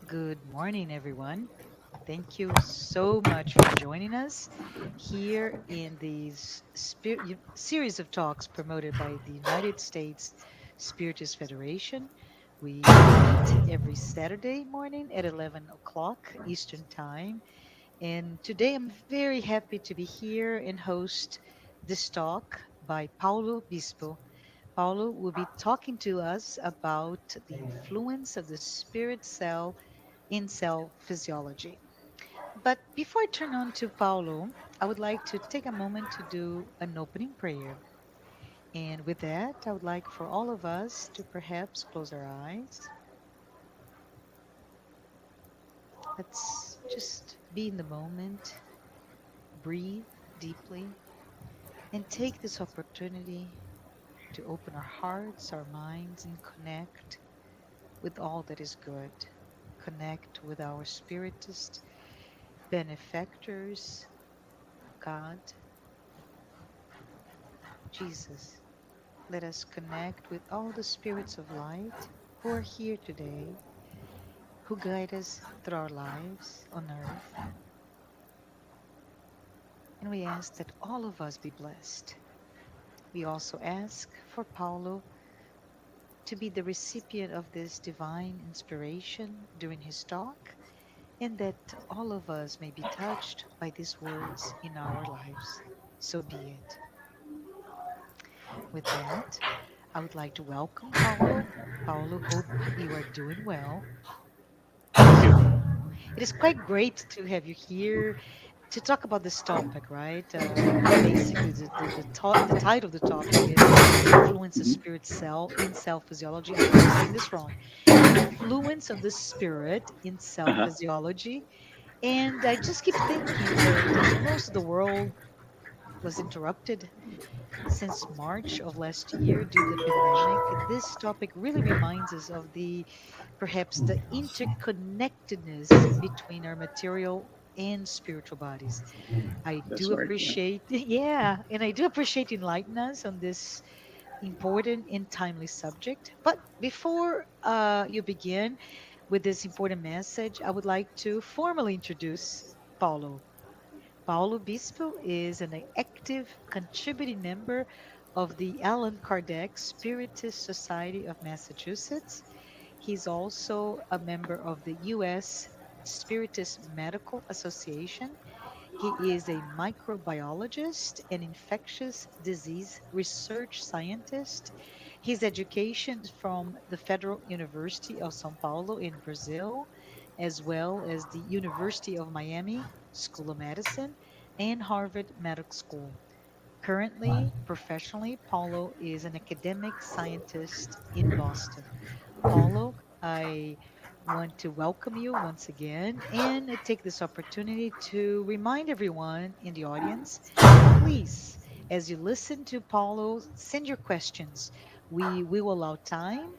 Good morning, everyone. Thank you so much for joining us here in these series of talks promoted by the United States Spiritist Federation. We meet every Saturday morning at 11 o'clock Eastern Time. And today I'm very happy to be here and host this talk by Paulo Bispo. Paulo will be talking to us about the influence of the spirit cell in cell physiology. But before I turn on to Paulo, I would like to take a moment to do an opening prayer. And with that, I would like for all of us to perhaps close our eyes. Let's just be in the moment, breathe deeply, and take this opportunity to open our hearts, our minds, and connect with all that is good. Connect with our spiritist benefactors, God, Jesus. Let us connect with all the spirits of light who are here today, who guide us through our lives on earth. And we ask that all of us be blessed. We also ask for Paulo to be the recipient of this divine inspiration during his talk, and that all of us may be touched by these words in our lives. So be it. With that, I would like to welcome Paulo. Paulo, hope you are doing well. Thank you. So it is quite great to have you here to talk about this topic, right? Basically, the title of the topic is the influence of spirit cell in cell physiology. I hope I'm saying this wrong. The influence of the spirit in cell Uh-huh. physiology. And I just keep thinking that most of the world was interrupted since March of last year due to the pandemic. This topic really reminds us of the perhaps the interconnectedness between our material and spiritual bodies. I That's do right. Yeah. appreciate, yeah, and I do appreciate enlightening us on this important and timely subject. But before you begin with this important message, I would like to formally introduce Paulo. Paulo Bispo is an active contributing member of the Allan Kardec Spiritist Society of Massachusetts. He's also a member of the U.S. Spiritist Medical Association. He is a microbiologist and infectious disease research scientist. His education is from the Federal University of São Paulo in Brazil, as well as the University of Miami School of Medicine and Harvard Medical School. Currently, professionally, Paulo is an academic scientist in Boston. Paulo, I want to welcome you once again and take this opportunity to remind everyone in the audience, please, as you listen to Paulo, send your questions. We will allow time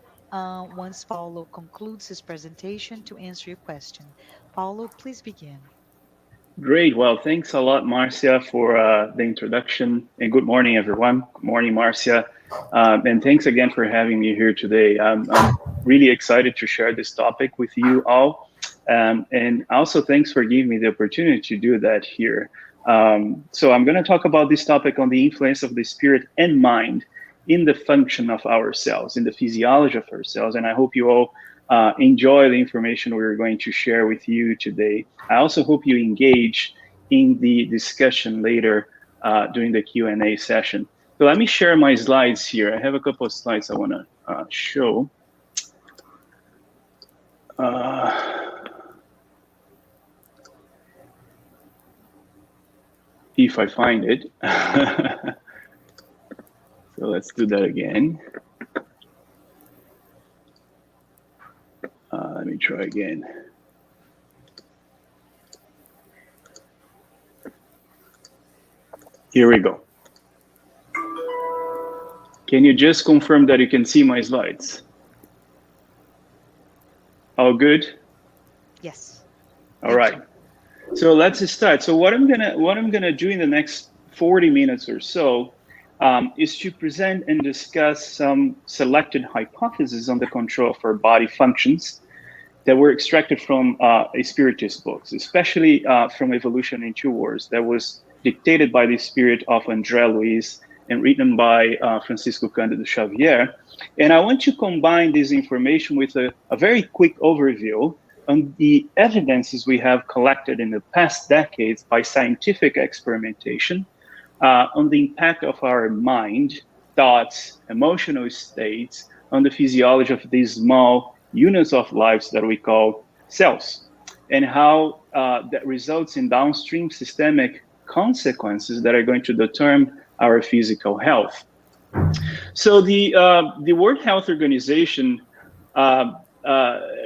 once Paulo concludes his presentation to answer your question. Paulo, please begin. Great. Well, thanks a lot, Marcia, for the introduction. And good morning, everyone. Good morning, Marcia. And thanks again for having me here today. I'm really excited to share this topic with you all. And also, thanks for giving me the opportunity to do that here. So I'm going to talk about this topic on the influence of the spirit and mind in the function of our cells, in the physiology of our cells. And I hope you all enjoy the information we're going to share with you today. I also hope you engage in the discussion later during the Q&A session. So let me share my slides here. I have a couple of slides I want to show. If I find it. So let's do that again. Let me try again. Here we go. Can you just confirm that you can see my slides? All good? Yes. All right. So let's start. So what I'm gonna do in the next 40 minutes or so is to present and discuss some selected hypotheses on the control of our body functions that were extracted from spiritist books, especially from Evolution in Two Words, that was dictated by the spirit of André Luiz and written by Francisco Cândido Xavier. And I want to combine this information with a very quick overview on the evidences we have collected in the past decades by scientific experimentation on the impact of our mind, thoughts, emotional states on the physiology of these small units of life that we call cells, and how that results in downstream systemic consequences that are going to determine our physical health. So the World Health Organization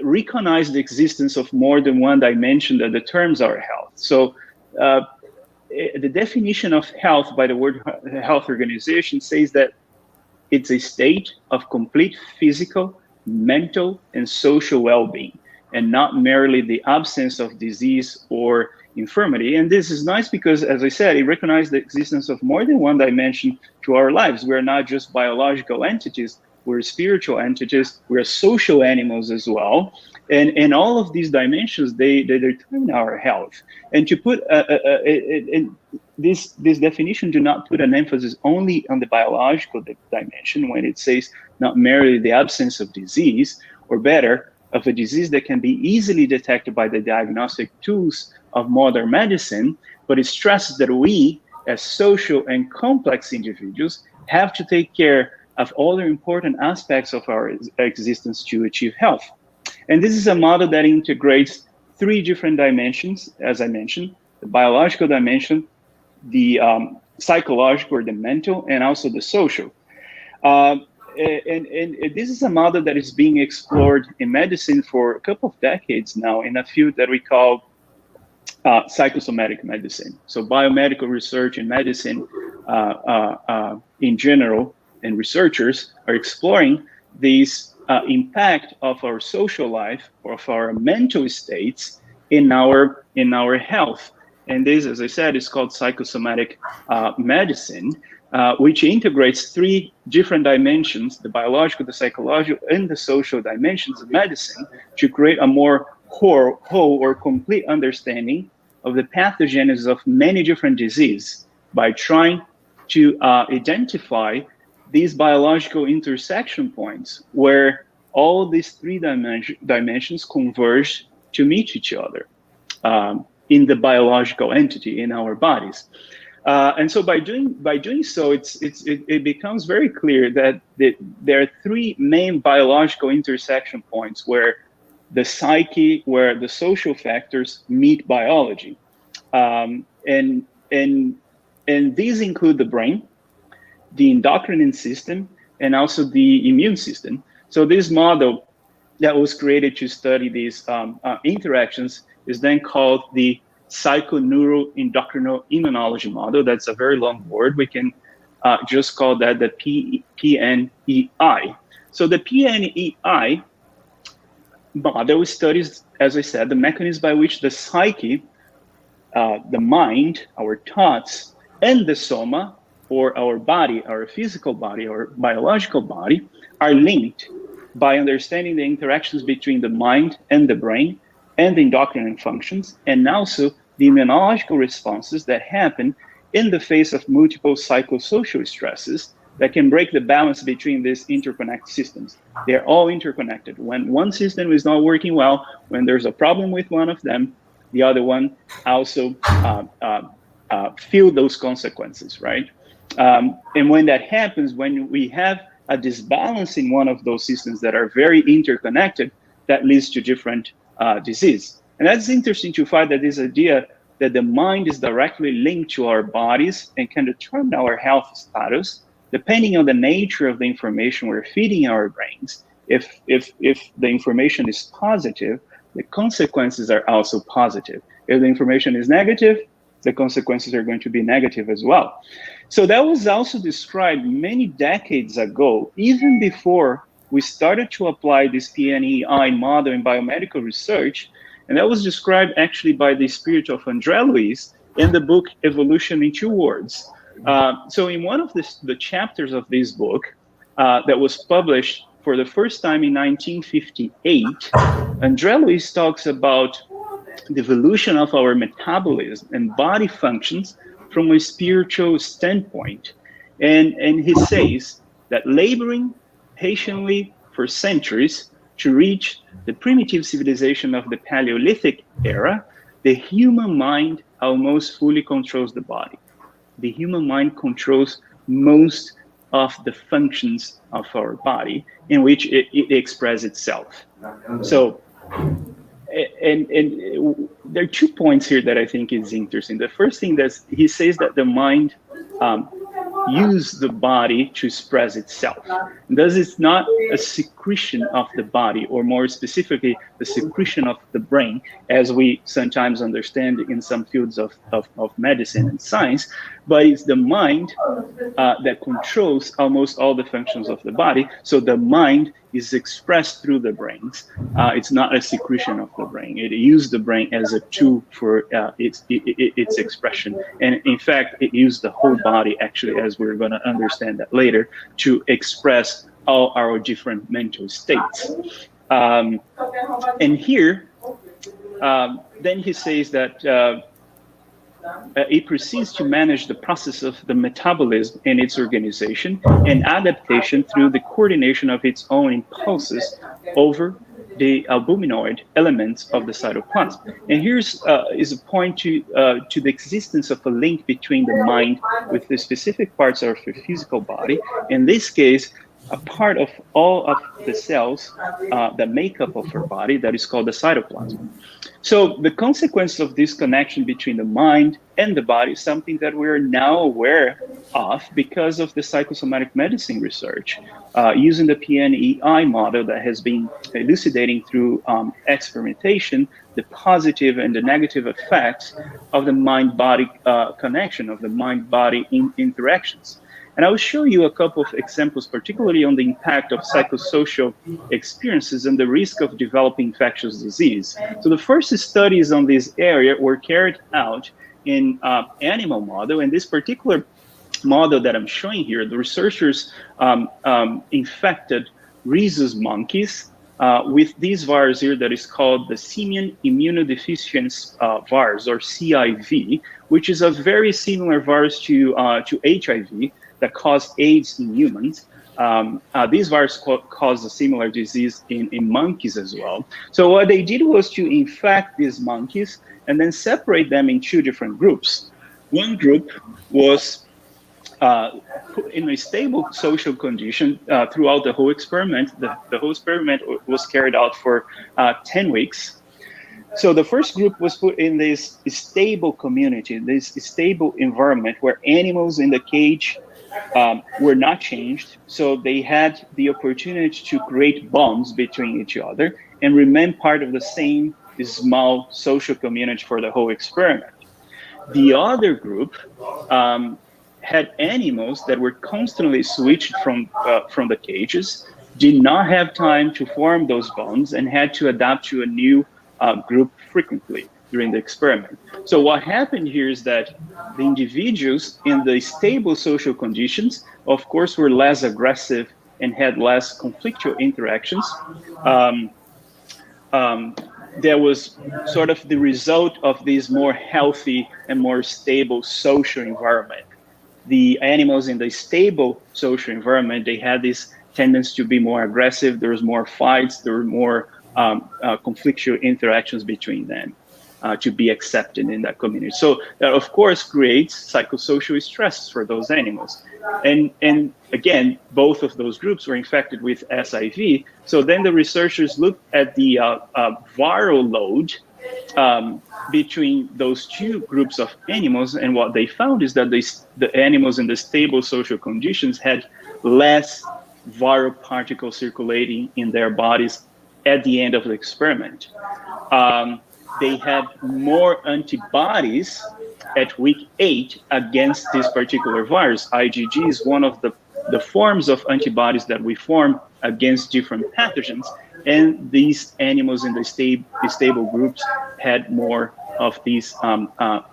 recognized the existence of more than one dimension that determines our health. So the definition of health by the World Health Organization says that it's a state of complete physical, mental, and social well-being, and not merely the absence of disease or infirmity. And this is nice because, as I said, it recognizes the existence of more than one dimension to our lives. We're not just biological entities, we're spiritual entities, we're social animals as well. And all of these dimensions, they determine our health. And to put this definition do not put an emphasis only on the biological dimension when it says not merely the absence of disease, or better, of a disease that can be easily detected by the diagnostic tools of modern medicine, but it stresses that we, as social and complex individuals, have to take care of all the important aspects of our existence to achieve health. And this is a model that integrates three different dimensions, as I mentioned: the biological dimension, the psychological or the mental, and also the social. And this is a model that is being explored in medicine for a couple of decades now in a field that we call psychosomatic medicine. So biomedical research in medicine in general, and researchers are exploring these impact of our social life, of our mental states in our health. And this, as I said, is called psychosomatic medicine, which integrates three different dimensions: the biological, the psychological, and the social dimensions of medicine, to create a more whole or complete understanding of the pathogenesis of many different diseases by trying to identify these biological intersection points where all these three dimensions converge to meet each other in the biological entity in our bodies. And so by doing so, it becomes very clear that there are three main biological intersection points where the psyche, where the social factors meet biology. And these include the brain, the endocrine system, and also the immune system. So this model that was created to study these interactions is then called the psychoneuroendocrino-immunology model. That's a very long word. We can just call that the PNEI. So the PNEI model studies, as I said, the mechanism by which the psyche, the mind, our thoughts, and the soma, or our body, our physical body, our biological body, are linked by understanding the interactions between the mind and the brain and the endocrine functions, and also the immunological responses that happen in the face of multiple psychosocial stresses that can break the balance between these interconnected systems. They're all interconnected. When one system is not working well, when there's a problem with one of them, the other one also feel those consequences, right? And when that happens, when we have a disbalance in one of those systems that are very interconnected, that leads to different disease. And that's interesting to find that this idea that the mind is directly linked to our bodies and can determine our health status, depending on the nature of the information we're feeding our brains. If the information is positive, the consequences are also positive. If the information is negative, the consequences are going to be negative as well. So that was also described many decades ago, even before we started to apply this PNEI model in biomedical research. And that was described actually by the spirit of André Luiz in the book Evolution in Two Words. So in one of the chapters of this book that was published for the first time in 1958, André Luiz talks about the evolution of our metabolism and body functions from a spiritual standpoint. And he says that laboring patiently for centuries to reach the primitive civilization of the Paleolithic era, the human mind almost fully controls the body. The human mind controls most of the functions of our body in which it expresses itself. So, and there are 2 points here that I think is interesting. The first thing that he says that the mind uses the body to express itself. Thus, it's not a secretion of the body, or more specifically, the secretion of the brain, as we sometimes understand in some fields of medicine and science, but it's the mind that controls almost all the functions of the body. So the mind is expressed through the brains. It's not a secretion of the brain. It uses the brain as a tool for its expression. And in fact, it uses the whole body, actually, as we're going to understand that later, to express all our different mental states. And here, then he says that it proceeds to manage the process of the metabolism and its organization and adaptation through the coordination of its own impulses over the albuminoid elements of the cytoplasm. And here's is a point to the existence of a link between the mind with the specific parts of the physical body. In this case, a part of all of the cells that make up of our body that is called the cytoplasm. So the consequence of this connection between the mind and the body is something that we're now aware of because of the psychosomatic medicine research, using the PNEI model that has been elucidating through experimentation, the positive and the negative effects of the mind-body connection, of the mind-body interactions. And I will show you a couple of examples, particularly on the impact of psychosocial experiences and the risk of developing infectious disease. So the first studies on this area were carried out in animal model. And this particular model that I'm showing here, the researchers infected rhesus monkeys with this virus here that is called the simian immunodeficiency virus, or CIV, which is a very similar virus to HIV that cause AIDS in humans. These viruses cause a similar disease in monkeys as well. So what they did was to infect these monkeys and then separate them in two different groups. One group was uh, in a stable social condition throughout the whole experiment. The whole experiment was carried out for 10 weeks. So the first group was put in this stable community, this stable environment where animals in the cage were not changed. So they had the opportunity to create bonds between each other and remain part of the same small social community for the whole experiment. The other group had animals that were constantly switched from the cages, did not have time to form those bonds, and had to adapt to a new group frequently during the experiment. So what happened here is that the individuals in the stable social conditions, of course, were less aggressive and had less conflictual interactions. Um, there was sort of the result of this more healthy and more stable social environment. The animals in the stable social environment, they had this tendency to be more aggressive. There was more fights. There were more conflictual interactions between them to be accepted in that community. So that, of course, creates psychosocial stress for those animals. And again, both of those groups were infected with SIV. So then the researchers looked at the viral load between those two groups of animals, and what they found is that the animals in the stable social conditions had less viral particles circulating in their bodies at the end of the experiment. They had more antibodies at week 8 against this particular virus. IgG is one of the forms of antibodies that we form against different pathogens, and these animals in the stable groups had more of these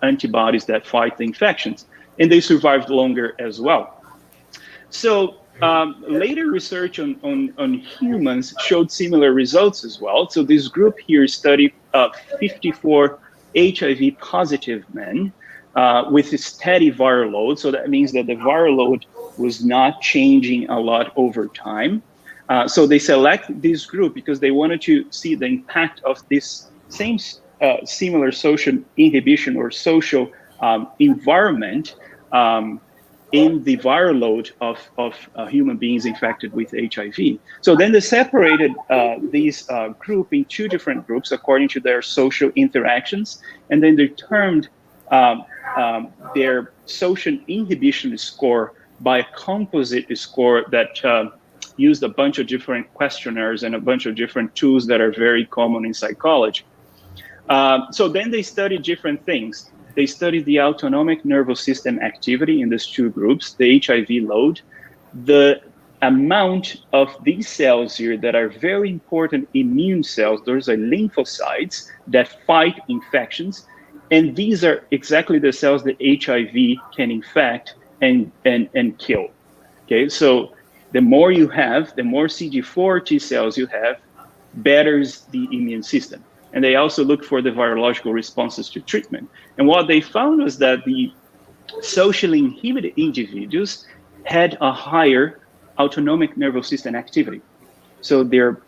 antibodies that fight the infections, and they survived longer as well. So later research on humans showed similar results as well. So this group here studied 54 HIV positive men with a steady viral load. So that means that the viral load was not changing a lot over time. So they select this group because they wanted to see the impact of this same similar social inhibition or social environment in the viral load of human beings infected with HIV. So then they separated these group in two different groups according to their social interactions, and then determined their social inhibition score by a composite score that used a bunch of different questionnaires and a bunch of different tools that are very common in psychology. So then they studied different things. They studied the autonomic nervous system activity in these two groups, the HIV load, the amount of these cells here that are very important immune cells. Those are lymphocytes that fight infections. And these are exactly the cells that HIV can infect and kill. Okay, so the more you have, the more CD4 T cells you have, better is the immune system. And they also look for the virological responses to treatment. And what they found was that the socially inhibited individuals had a higher autonomic nervous system activity. So their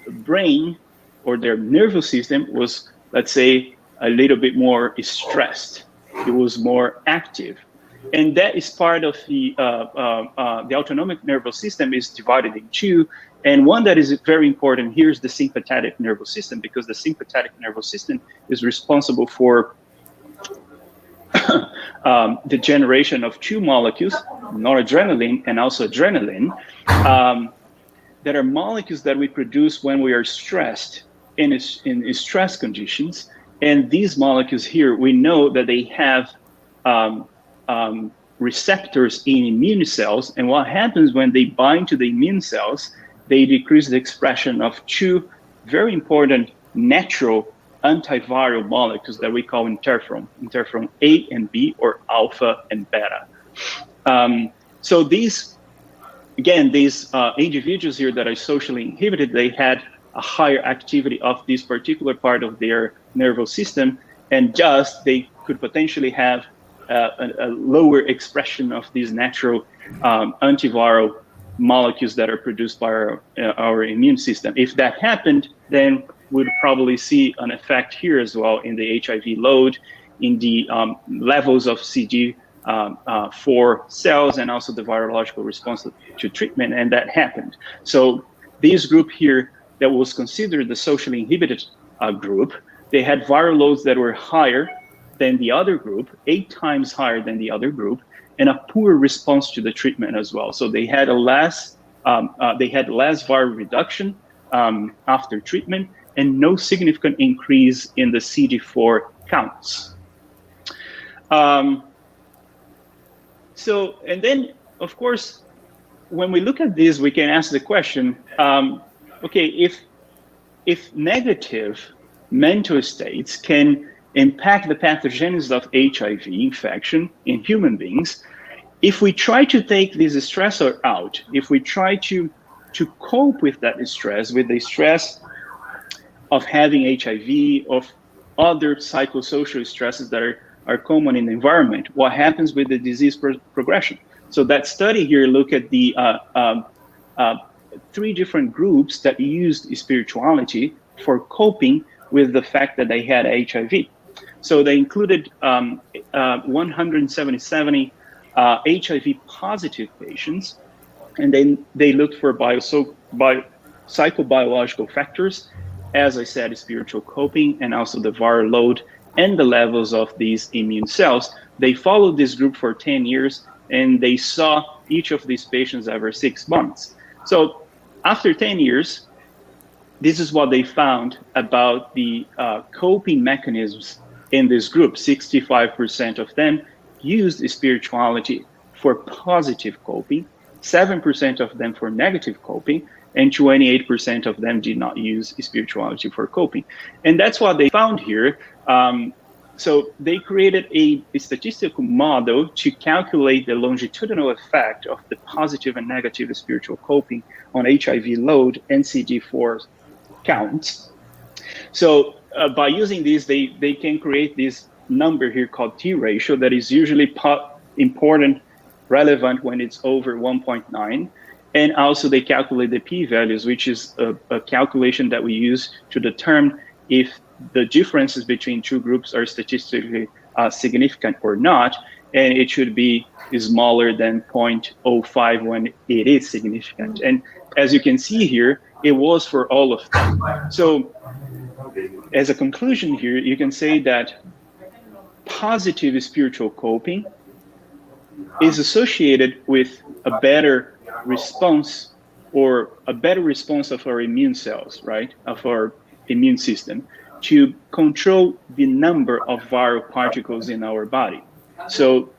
brain or their nervous system was, let's say, a little bit more stressed. It was more active. And that is part of the autonomic nervous system is divided in two. And one that is very important here is the sympathetic nervous system, because the sympathetic nervous system is responsible for the generation of two molecules, noradrenaline and also adrenaline, that are molecules that we produce when we are stressed in stress conditions. And these molecules here, we know that they have receptors in immune cells. And what happens when they bind to the immune cells, they decrease the expression of two very important natural antiviral molecules that we call interferon A and B, or alpha and beta. So these individuals here that are socially inhibited, they had a higher activity of this particular part of their nervous system, and just they could potentially have a lower expression of these natural antiviral molecules that are produced by our immune system. If that happened, then we'd probably see an effect here as well in the HIV load, in the levels of CD4 for cells and also the virological response to treatment, and that happened. So this group here that was considered the socially inhibited group, they had viral loads that were higher than the other group, 8 times higher than the other group, and a poor response to the treatment as well. So they had less viral reduction after treatment, and no significant increase in the CD4 counts. And then, of course, when we look at this, we can ask the question, okay, if negative mental states can impact the pathogenesis of HIV infection in human beings, if we try to take this stressor out, if we try to cope with that stress, with the stress of having HIV, of other psychosocial stresses that are common in the environment, what happens with the disease progression? So that study here looked at the 3 different groups that used spirituality for coping with the fact that they had HIV. So they included 177 HIV positive patients, and then they looked for psychobiological factors, as I said, spiritual coping, and also the viral load and the levels of these immune cells. They followed this group for 10 years, and they saw each of these patients every 6 months. So after 10 years, this is what they found about the coping mechanisms in this group. 65% of them used spirituality for positive coping, 7% of them for negative coping, and 28% of them did not use spirituality for coping. And that's what they found here. So they created a statistical model to calculate the longitudinal effect of the positive and negative spiritual coping on HIV load and CD4 counts. So by using this, they can create this number here called T ratio that is usually important, relevant when it's over 1.9. And also they calculate the p-values, which is a calculation that we use to determine if the differences between 2 groups are statistically significant or not. And it should be smaller than 0.05 when it is significant. And as you can see here, it was for all of them. So as a conclusion here, you can say that positive spiritual coping is associated with a better response, or a better response of our immune cells, right, of our immune system, to control the number of viral particles in our body. So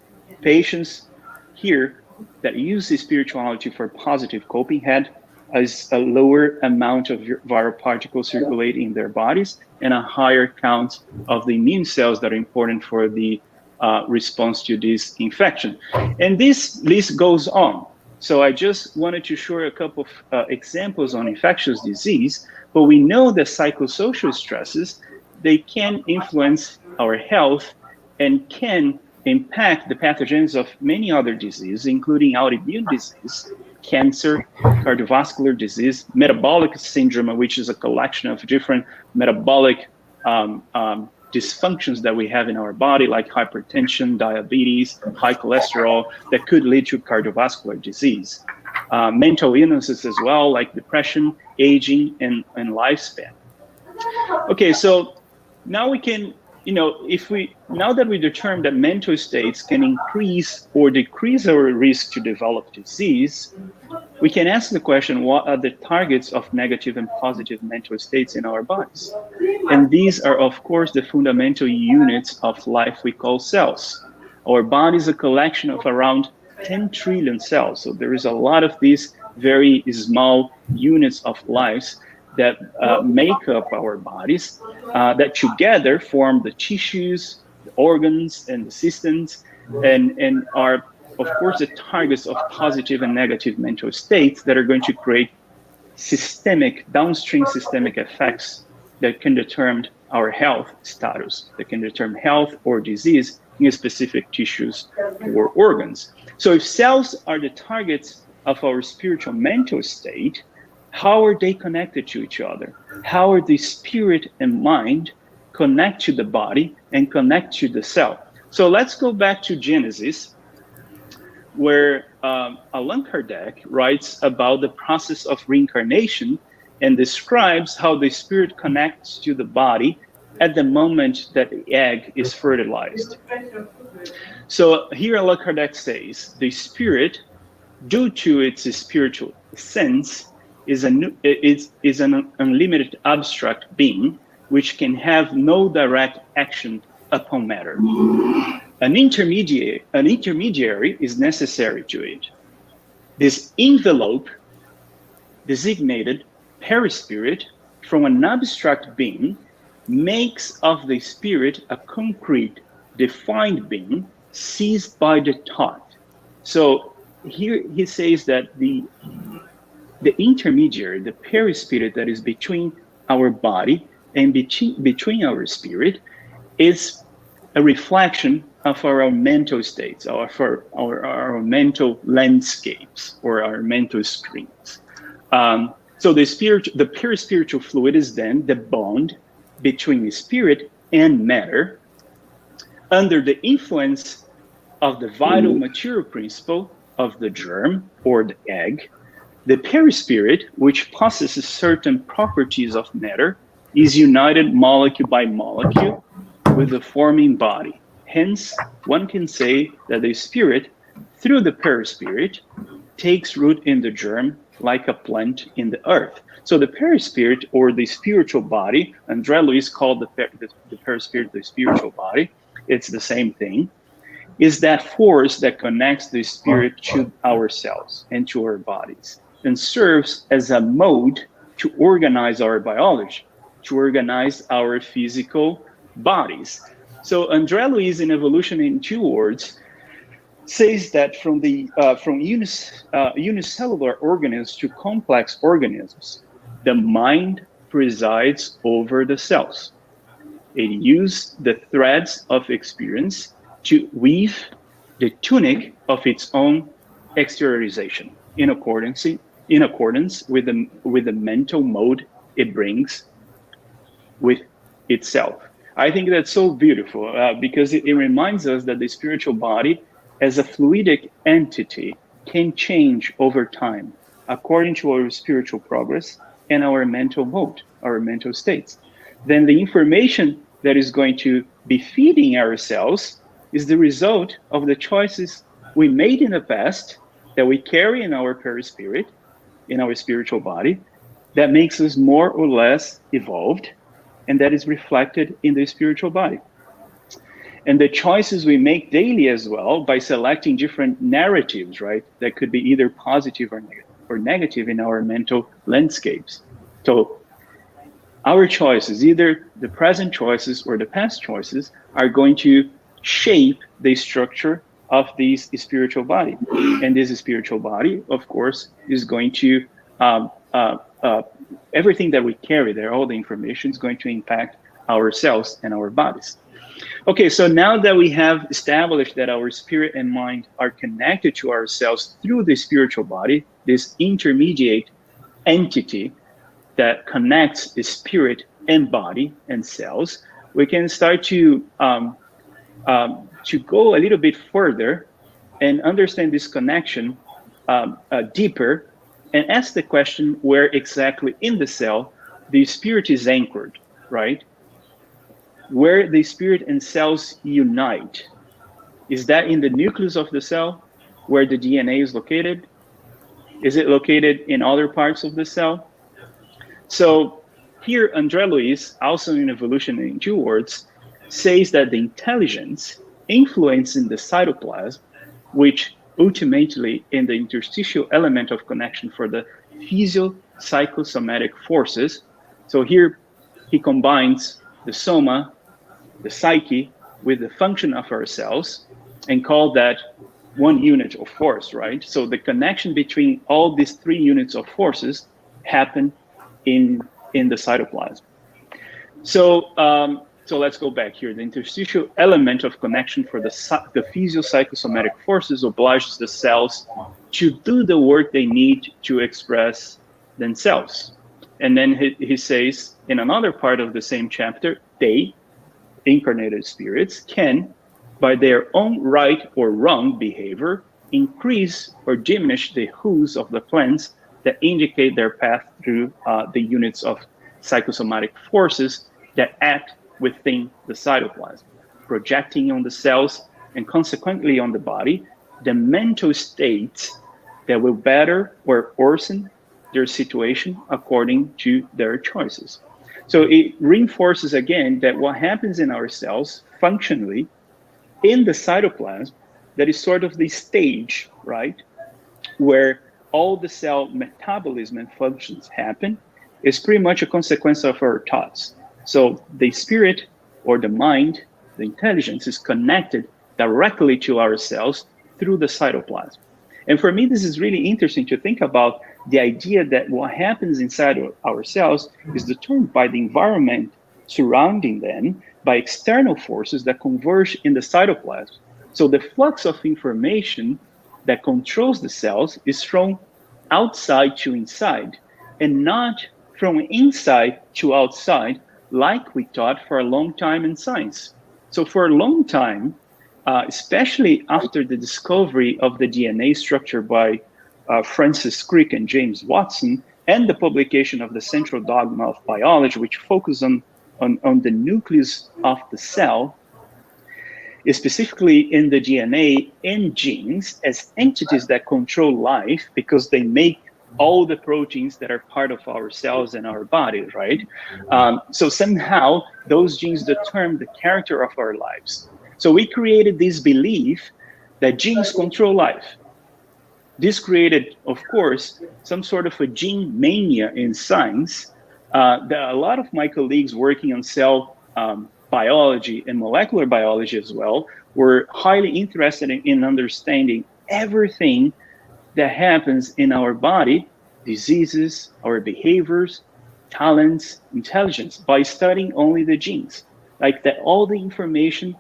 patients here that use spirituality for positive coping had a lower amount of viral particles circulating in their bodies and a higher count of the immune cells that are important for the response to this infection. And this list goes on. So I just wanted to show a couple of examples on infectious disease, but we know that psychosocial stresses, they can influence our health and can impact the pathogens of many other diseases, including autoimmune disease, cancer, cardiovascular disease, metabolic syndrome, which is a collection of different metabolic dysfunctions that we have in our body, like hypertension, diabetes, high cholesterol, that could lead to cardiovascular disease. Mental illnesses as well, like depression, aging, and lifespan. Okay, so now we can, now that we determined that mental states can increase or decrease our risk to develop disease, we can ask the question, what are the targets of negative and positive mental states in our bodies? And these are, of course, the fundamental units of life we call cells. Our body is a collection of around 10 trillion cells. So there is a lot of these very small units of lives that make up our bodies, that together form the tissues, the organs, and the systems, and are, of course, the targets of positive and negative mental states that are going to create downstream systemic effects that can determine our health status, that can determine health or disease in specific tissues or organs. So if cells are the targets of our spiritual mental state, how are they connected to each other? How are the spirit and mind connect to the body and connect to the cell? So let's go back to Genesis, where Allan Kardec writes about the process of reincarnation and describes how the spirit connects to the body at the moment that the egg is fertilized. So here Allan Kardec says, the spirit, due to its spiritual sense, is an unlimited abstract being which can have no direct action upon matter. An intermediary is necessary to it. This envelope, designated perispirit, from an abstract being, makes of the spirit a concrete, defined being, seized by the thought. So here he says that the intermediary, the perispirit that is between our body and between our spirit, is a reflection of our mental states, our mental landscapes, or our mental screens. So the perispiritual fluid is then the bond between the spirit and matter under the influence of the vital material principle of the germ or the egg. The perispirit, which possesses certain properties of matter, is united molecule by molecule with the forming body. Hence, one can say that the spirit, through the perispirit, takes root in the germ like a plant in the earth. So the perispirit, or the spiritual body, André Luiz called the perispirit the spiritual body, it's the same thing, is that force that connects the spirit to ourselves and to our bodies, and serves as a mode to organize our biology, to organize our physical bodies. So André Luiz, in Evolution in Two Words, says that from unicellular organisms to complex organisms, the mind presides over the cells. It uses the threads of experience to weave the tunic of its own exteriorization in accordance with the mental mode it brings with itself. I think that's so beautiful because it reminds us that the spiritual body, as a fluidic entity, can change over time according to our spiritual progress and our mental mode, our mental states. Then the information that is going to be feeding ourselves is the result of the choices we made in the past that we carry in our perispirit, in our spiritual body, that makes us more or less evolved, and that is reflected in the spiritual body. And the choices we make daily as well, by selecting different narratives, right, that could be either positive or negative in our mental landscapes. So our choices, either the present choices or the past choices, are going to shape the structure of this spiritual body. And this spiritual body, of course, is going to, everything that we carry there, all the information is going to impact ourselves and our bodies. Okay, so now that we have established that our spirit and mind are connected to ourselves through the spiritual body, this intermediate entity that connects the spirit and body and cells, we can start to go a little bit further and understand this connection deeper, and ask the question where exactly in the cell the spirit is anchored, right? Where the spirit and cells unite. Is that in the nucleus of the cell, where the DNA is located? Is it located in other parts of the cell? So here, André Luiz, also in Evolution in Two Words, says that the intelligence influencing the cytoplasm, which ultimately in the interstitial element of connection for the physio-psychosomatic forces. So here he combines the soma, the psyche, with the function of our cells, and call that one unit of force, right? So the connection between all these three units of forces happen in the cytoplasm. So let's go back here. The interstitial element of connection for the physio-psychosomatic forces obliges the cells to do the work they need to express themselves. And then he says in another part of the same chapter, they, incarnated spirits, can, by their own right or wrong behavior, increase or diminish the hues of the plants that indicate their path through the units of psychosomatic forces that act within the cytoplasm, projecting on the cells and consequently on the body the mental states that will better or worsen their situation according to their choices. So it reinforces again that what happens in our cells functionally in the cytoplasm, that is sort of the stage, right, where all the cell metabolism and functions happen, is pretty much a consequence of our thoughts. So the spirit or the mind, the intelligence is connected directly to our cells through the cytoplasm. And for me, this is really interesting to think about the idea that what happens inside of our cells is determined by the environment surrounding them, by external forces that converge in the cytoplasm. So the flux of information that controls the cells is from outside to inside and not from inside to outside, like we taught for a long time in science. So for a long time, especially after the discovery of the DNA structure by Francis Crick and James Watson, and the publication of the Central Dogma of Biology, which focused on the nucleus of the cell, specifically in the DNA and genes as entities that control life because they make all the proteins that are part of our cells and our bodies, right? So somehow those genes determine the character of our lives. So we created this belief that genes control life. This created, of course, some sort of a gene mania in science. That a lot of my colleagues working on cell biology and molecular biology as well were highly interested in understanding everything that happens in our body, diseases, our behaviors, talents, intelligence, by studying only the genes. Like that all the information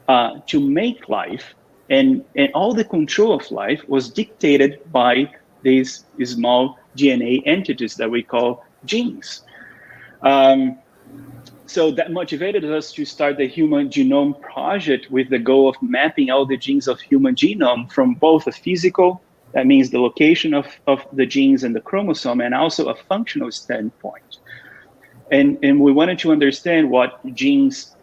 to make life and all the control of life was dictated by these small DNA entities that we call genes. So that motivated us to start the Human Genome Project with the goal of mapping all the genes of human genome from both a physical, that means the location of the genes and the chromosome, and also a functional standpoint. And we wanted to understand what genes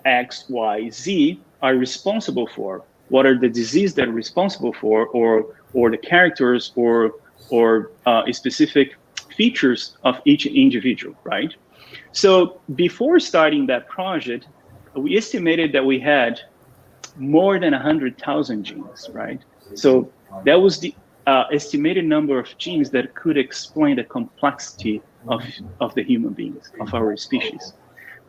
X, Y, Z are responsible for. What are the diseases that are responsible for, or the characters, or specific features of each individual, right? So before starting that project, we estimated that we had more than 100,000 genes, right? So that was the estimated number of genes that could explain the complexity of the human beings, of our species.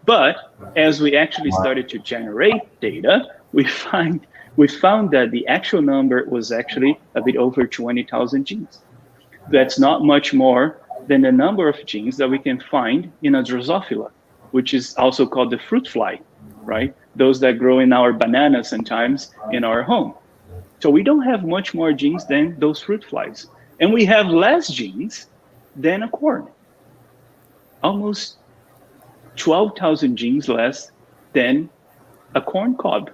But as we actually started to generate data, we found that the actual number was actually a bit over 20,000 genes. That's not much more than the number of genes that we can find in a Drosophila, which is also called the fruit fly, right? Those that grow in our bananas sometimes in our home. So we don't have much more genes than those fruit flies. And we have less genes than a corn. Almost 12,000 genes less than a corn cob.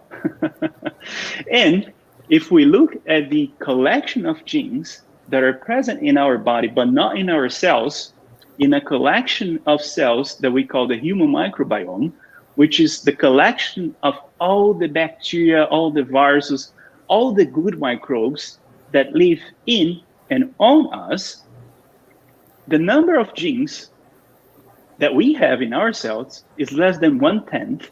And if we look at the collection of genes that are present in our body, but not in our cells, in a collection of cells that we call the human microbiome, which is the collection of all the bacteria, all the viruses, all the good microbes that live in and on us, the number of genes that we have in our cells is less than 1/10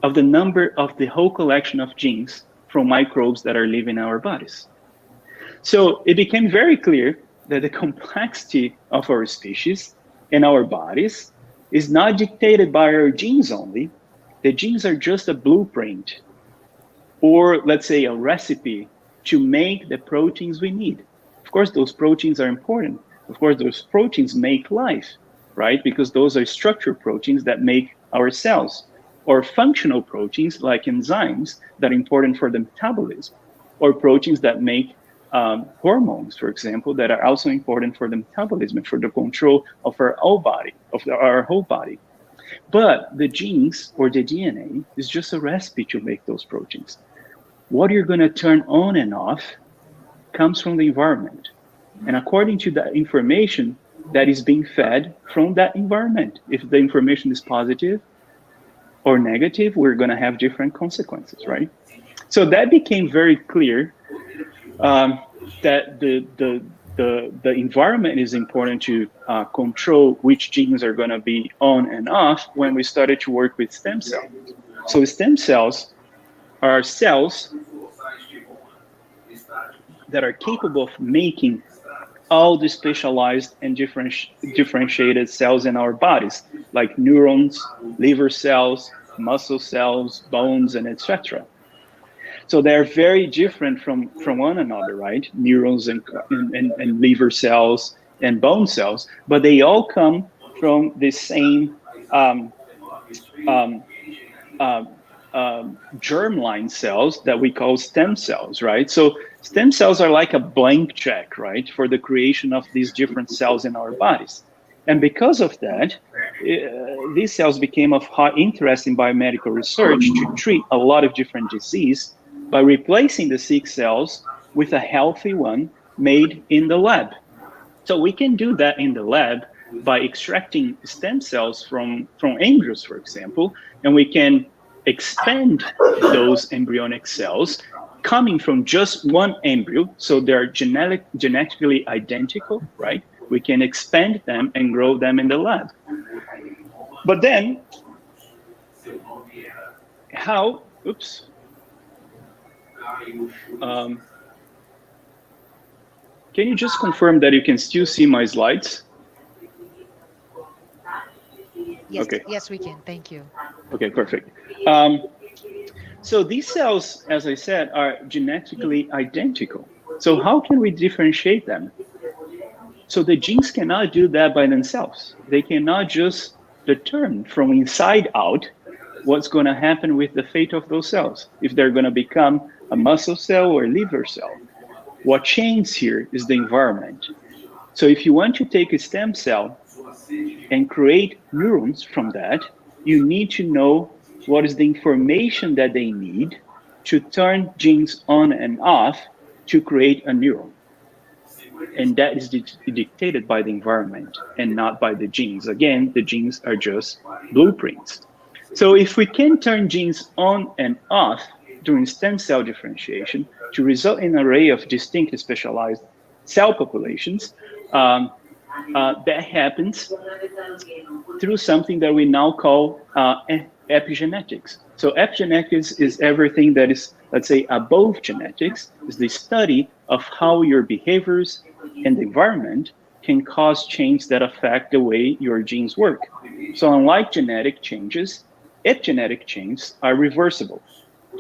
of the number of the whole collection of genes from microbes that are living in our bodies. So it became very clear that the complexity of our species and our bodies is not dictated by our genes only. The genes are just a blueprint, or let's say a recipe to make the proteins we need. Of course, those proteins are important. Of course, those proteins make life, right? Because those are structured proteins that make our cells, or functional proteins like enzymes that are important for the metabolism, or proteins that make hormones, for example, that are also important for the metabolism, for the control of our whole body, But the genes or the DNA is just a recipe to make those proteins. What you're going to turn on and off comes from the environment. And according to the information that is being fed from that environment, if the information is positive or negative, we're going to have different consequences, right? So that became very clear, that the environment is important to control which genes are going to be on and off when we started to work with stem cells. So stem cells are cells that are capable of making all the specialized and differentiated cells in our bodies, like neurons, liver cells, muscle cells, bones, and etc. So they're very different from one another, right? Neurons and liver cells and bone cells, but they all come from the same germline cells that we call stem cells, right? So stem cells are like a blank check, right, for the creation of these different cells in our bodies. And because of that, these cells became of high interest in biomedical research to treat a lot of different diseases by replacing the sick cells with a healthy one made in the lab. So we can do that in the lab by extracting stem cells from embryos, for example, and we can expand those embryonic cells coming from just one embryo, so they're genetically identical, right? We can expand them and grow them in the lab. But then, how, oops. Can you just confirm that you can still see my slides? Yes, okay. Yes, we can. Thank you. Okay, perfect. So these cells, as I said, are genetically identical. So how can we differentiate them? So the genes cannot do that by themselves. They cannot just determine from inside out what's going to happen with the fate of those cells, if they're going to become a muscle cell or a liver cell. What changes here is the environment. So if you want to take a stem cell and create neurons from that, you need to know what is the information that they need to turn genes on and off to create a neuron. And that is dictated by the environment and not by the genes. Again, the genes are just blueprints. So if we can turn genes on and off during stem cell differentiation to result in an array of distinct and specialized cell populations, that happens through something that we now call epigenetics. So epigenetics is everything that is, let's say, above genetics, is the study of how your behaviors and the environment can cause changes that affect the way your genes work. So unlike genetic changes, epigenetic changes are reversible.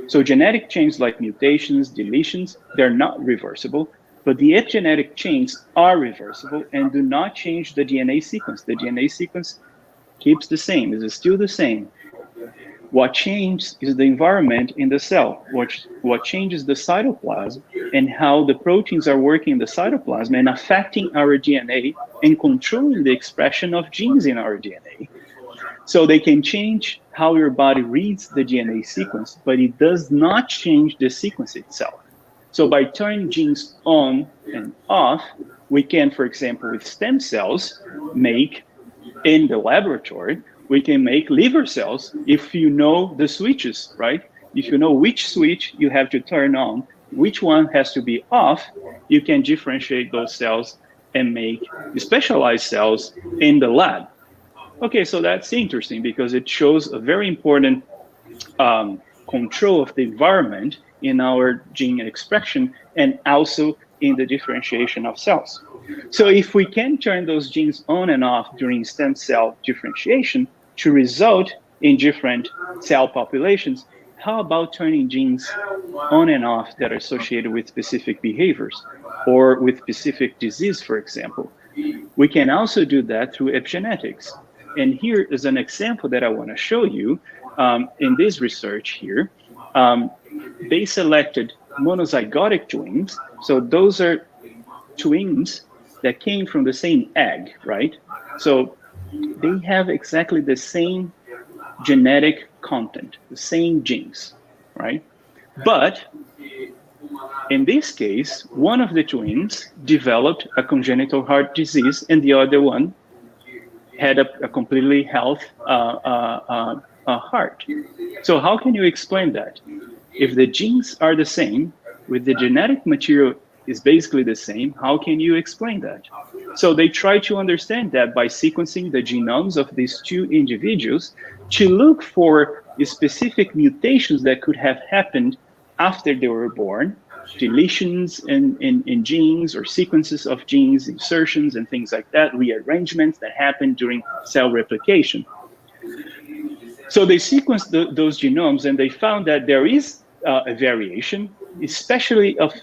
So genetic changes like mutations, deletions, they're not reversible, but the epigenetic changes are reversible and do not change the DNA sequence. The DNA sequence keeps the same, is still the same. What changes is the environment in the cell. What changes the cytoplasm and how the proteins are working in the cytoplasm and affecting our DNA and controlling the expression of genes in our DNA. So they can change how your body reads the DNA sequence, but it does not change the sequence itself. So by turning genes on and off, we can, for example, with stem cells, make in the laboratory, we can make liver cells if you know the switches, right? If you know which switch you have to turn on, which one has to be off, you can differentiate those cells and make specialized cells in the lab. Okay, so that's interesting because it shows a very important control of the environment in our gene expression and also in the differentiation of cells. So if we can turn those genes on and off during stem cell differentiation to result in different cell populations, how about turning genes on and off that are associated with specific behaviors or with specific disease, for example? We can also do that through epigenetics. And here is an example that I want to show you in this research here. They selected monozygotic twins. So those are twins that came from the same egg, right? So they have exactly the same genetic content, the same genes, right? But in this case, one of the twins developed a congenital heart disease and the other one had a completely healthy heart. So how can you explain that? If the genes are the same, with the genetic material is basically the same, how can you explain that? So they try to understand that by sequencing the genomes of these two individuals to look for specific mutations that could have happened after they were born, deletions in genes or sequences of genes, insertions and things like that, rearrangements that happen during cell replication. So they sequenced those genomes and they found that there is a variation, especially of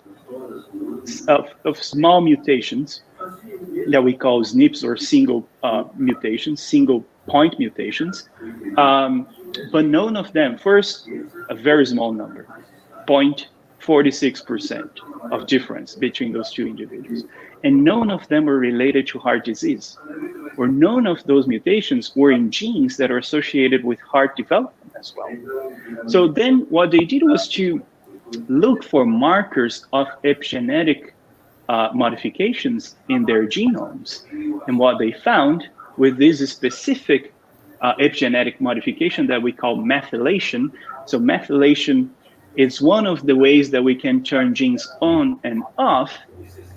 small mutations that we call SNPs or single mutations, single point mutations. But none of them, first, a very small number, 0.46% of difference between those two individuals. And none of them were related to heart disease, or none of those mutations were in genes that are associated with heart development as well. So then what they did was to look for markers of epigenetic modifications in their genomes. And what they found with this specific epigenetic modification that we call methylation. So methylation is one of the ways that we can turn genes on and off.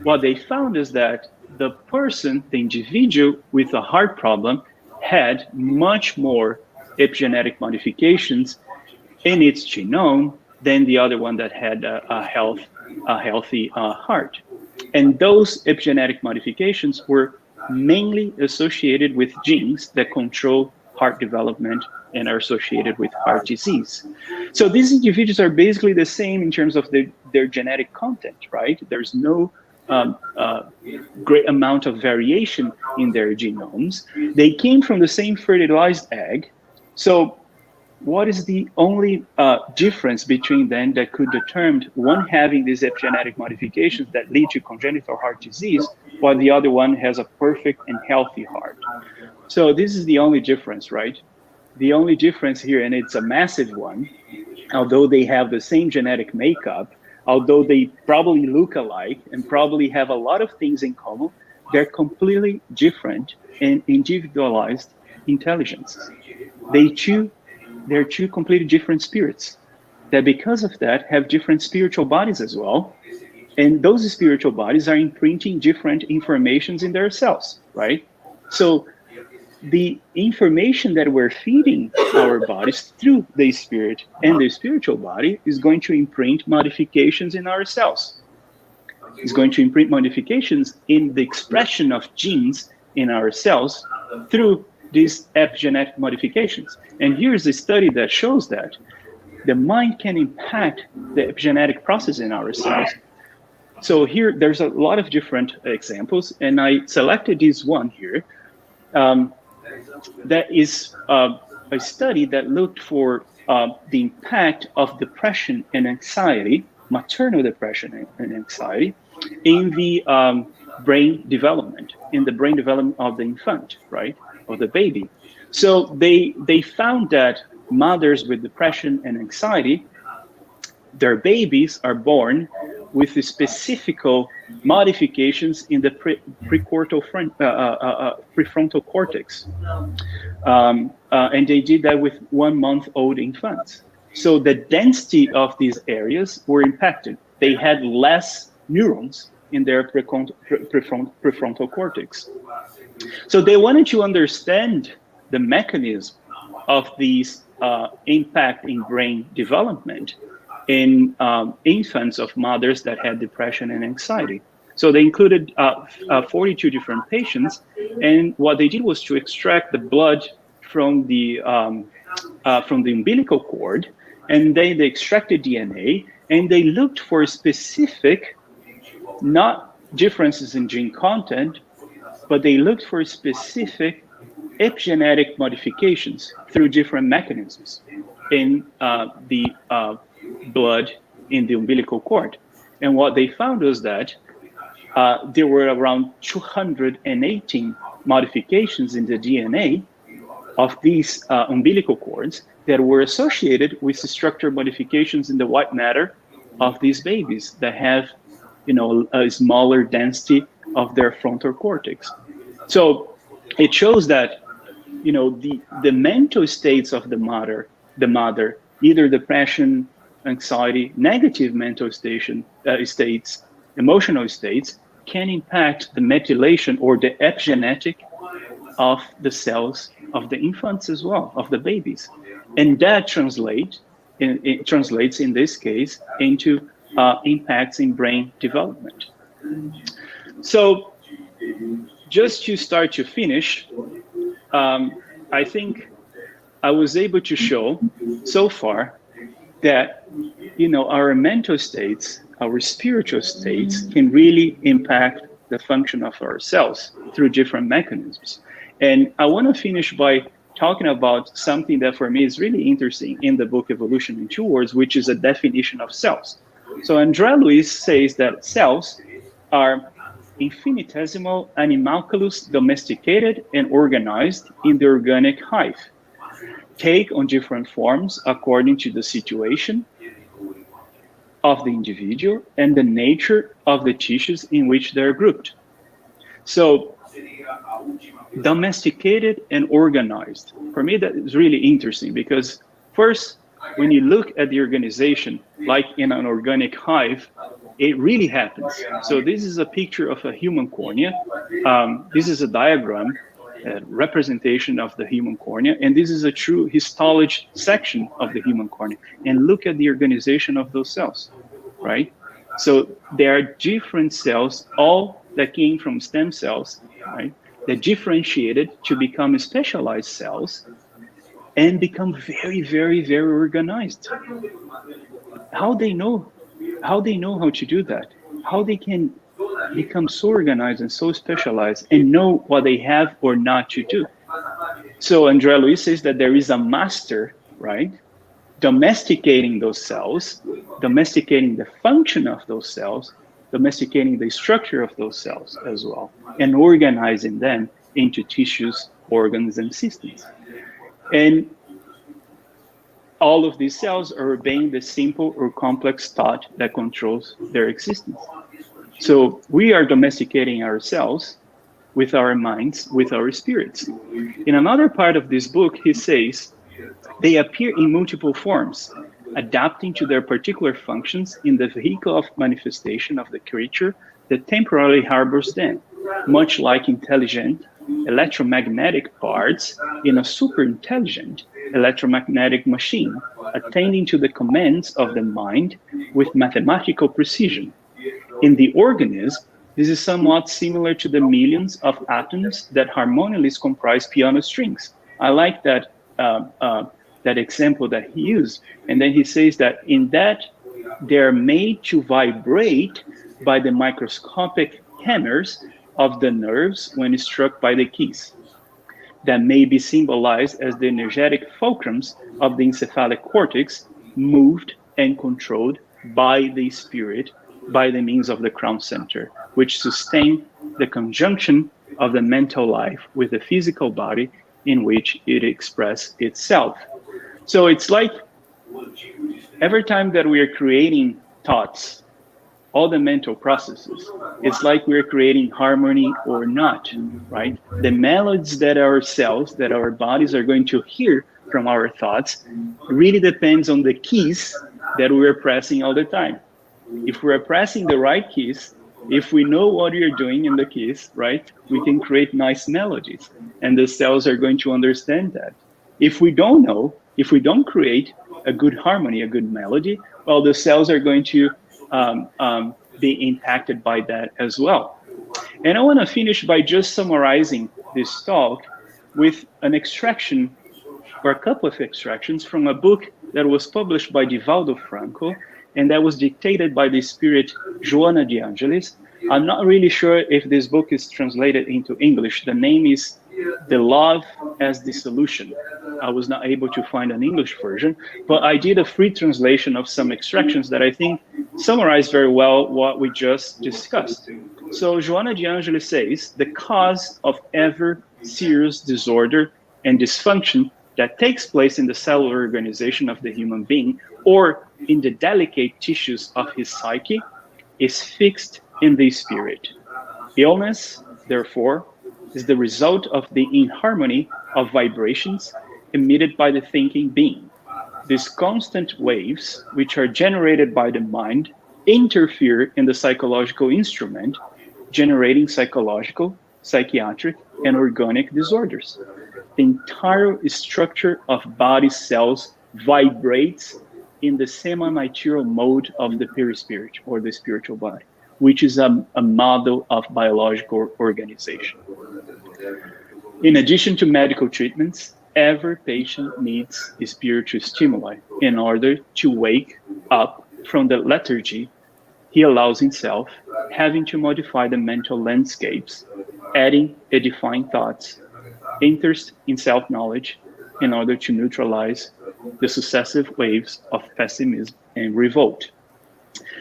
What they found is that the person, the individual with a heart problem, had much more epigenetic modifications in its genome than the other one that had a healthy heart. And those epigenetic modifications were mainly associated with genes that control heart development and are associated with heart disease. So these individuals are basically the same in terms of their genetic content, right? There's no great amount of variation in their genomes. They came from the same fertilized egg. So what is the only difference between them that could determine one having these epigenetic modifications that lead to congenital heart disease, while the other one has a perfect and healthy heart? So this is the only difference, right? The only difference here, and it's a massive one, although they have the same genetic makeup, although they probably look alike and probably have a lot of things in common, they're completely different and individualized intelligences. They're two completely different spirits that because of that have different spiritual bodies as well. And those spiritual bodies are imprinting different informations in their cells, right? So the information that we're feeding our bodies through the spirit and the spiritual body is going to imprint modifications in our cells. It's going to imprint modifications in the expression of genes in our cells through these epigenetic modifications. And here's a study that shows that the mind can impact the epigenetic process in our cells. So here, there's a lot of different examples, and I selected this one here. That is a study that looked for the impact of depression and anxiety, maternal depression and anxiety, in the brain development, of the infant, right, of the baby. So they found that mothers with depression and anxiety, their babies are born with the specific modifications in the prefrontal cortex. And they did that with 1 month-old infants. So the density of these areas were impacted. They had less neurons in their prefrontal cortex. So they wanted to understand the mechanism of these impact in brain development in infants of mothers that had depression and anxiety. So they included 42 different patients, and what they did was to extract the blood from the umbilical cord, and then they extracted DNA, and they looked for specific, not differences in gene content, but they looked for specific epigenetic modifications through different mechanisms in the blood in the umbilical cord. And what they found was that there were around 218 modifications in the DNA of these umbilical cords that were associated with structural modifications in the white matter of these babies that have, a smaller density of their frontal cortex. So it shows that, the mental states of the mother, either depression, anxiety, negative mental states, emotional states, can impact the methylation or the epigenetic of the cells of the infants as well, of the babies. And that it translates in this case into impacts in brain development. So just to start to finish, I think I was able to show so far that, our mental states, our spiritual states can really impact the function of our cells through different mechanisms. And I want to finish by talking about something that for me is really interesting in the book Evolution in Two Words, which is a definition of cells. So André Luiz says that cells are infinitesimal animalculus domesticated and organized in the organic hive, take on different forms according to the situation of the individual and the nature of the tissues in which they're grouped. So domesticated and organized, for me that is really interesting, because first, when you look at the organization, like in an organic hive, it really happens. So this is a picture of a human cornea. This is a diagram, a representation of the human cornea, and this is a true histology section of the human cornea. And look at the organization of those cells, right? So there are different cells, all that came from stem cells, right? That differentiated to become specialized cells and become very, very, very organized. How they know how to do that? How they can become so organized and so specialized and know what they have or not to do? So André Luiz says that there is a master, right? Domesticating those cells, domesticating the function of those cells, domesticating the structure of those cells as well, and organizing them into tissues, organs, and systems. And all of these cells are obeying the simple or complex thought that controls their existence. So we are domesticating ourselves with our minds, with our spirits. In another part of this book, he says, they appear in multiple forms, adapting to their particular functions in the vehicle of manifestation of the creature that temporarily harbors them, much like intelligent electromagnetic parts in a super-intelligent electromagnetic machine, attending to the commands of the mind with mathematical precision. In the organism, this is somewhat similar to the millions of atoms that harmoniously comprise piano strings. I like that example that he used. And then he says that in that they're made to vibrate by the microscopic hammers of the nerves when struck by the keys, that may be symbolized as the energetic fulcrums of the encephalic cortex, moved and controlled by the spirit by the means of the crown center, which sustain the conjunction of the mental life with the physical body in which it expresses itself. So it's like every time that we are creating thoughts, all the mental processes, it's like we're creating harmony or not, right? The melodies that our cells, that our bodies are going to hear from our thoughts really depends on the keys that we're pressing all the time. If we're pressing the right keys, if we know what you're doing in the keys, right, we can create nice melodies, and the cells are going to understand that. If we don't know, if we don't create a good harmony, a good melody, well, the cells are going to be impacted by that as well. And I want to finish by just summarizing this talk with an extraction, or a couple of extractions, from a book that was published by Divaldo Franco, and that was dictated by the spirit Joana de Angelis. I'm not really sure if this book is translated into English. The name is The Love as Dissolution. I was not able to find an English version, but I did a free translation of some extractions that I think summarize very well what we just discussed. So Joana de Angelis says, the cause of every serious disorder and dysfunction that takes place in the cellular organization of the human being or in the delicate tissues of his psyche is fixed in the spirit. Illness, therefore, is the result of the inharmony of vibrations emitted by the thinking being. These constant waves, which are generated by the mind, interfere in the psychological instrument, generating psychological, psychiatric, and organic disorders. The entire structure of body cells vibrates in the semi-material mode of the perispirit or the spiritual body, which is a model of biological organization. In addition to medical treatments, every patient needs spiritual stimuli in order to wake up from the lethargy he allows himself, having to modify the mental landscapes, adding edifying thoughts, interest in self-knowledge in order to neutralize the successive waves of pessimism and revolt.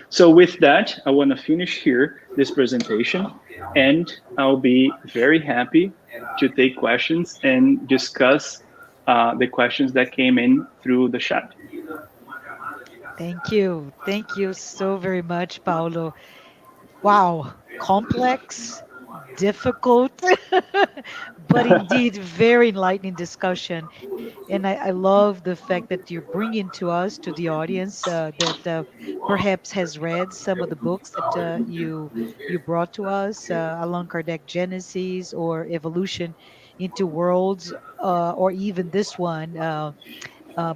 So with that, I want to finish here this presentation, and I'll be very happy to take questions and discuss the questions that came in through the chat. Thank you. Thank you so very much, Paulo. Wow, complex, difficult, but indeed very enlightening discussion. And I love the fact that you're bringing to us, to the audience that perhaps has read some of the books that you brought to us, Allan Kardec Genesis or Evolution into Worlds, or even this one.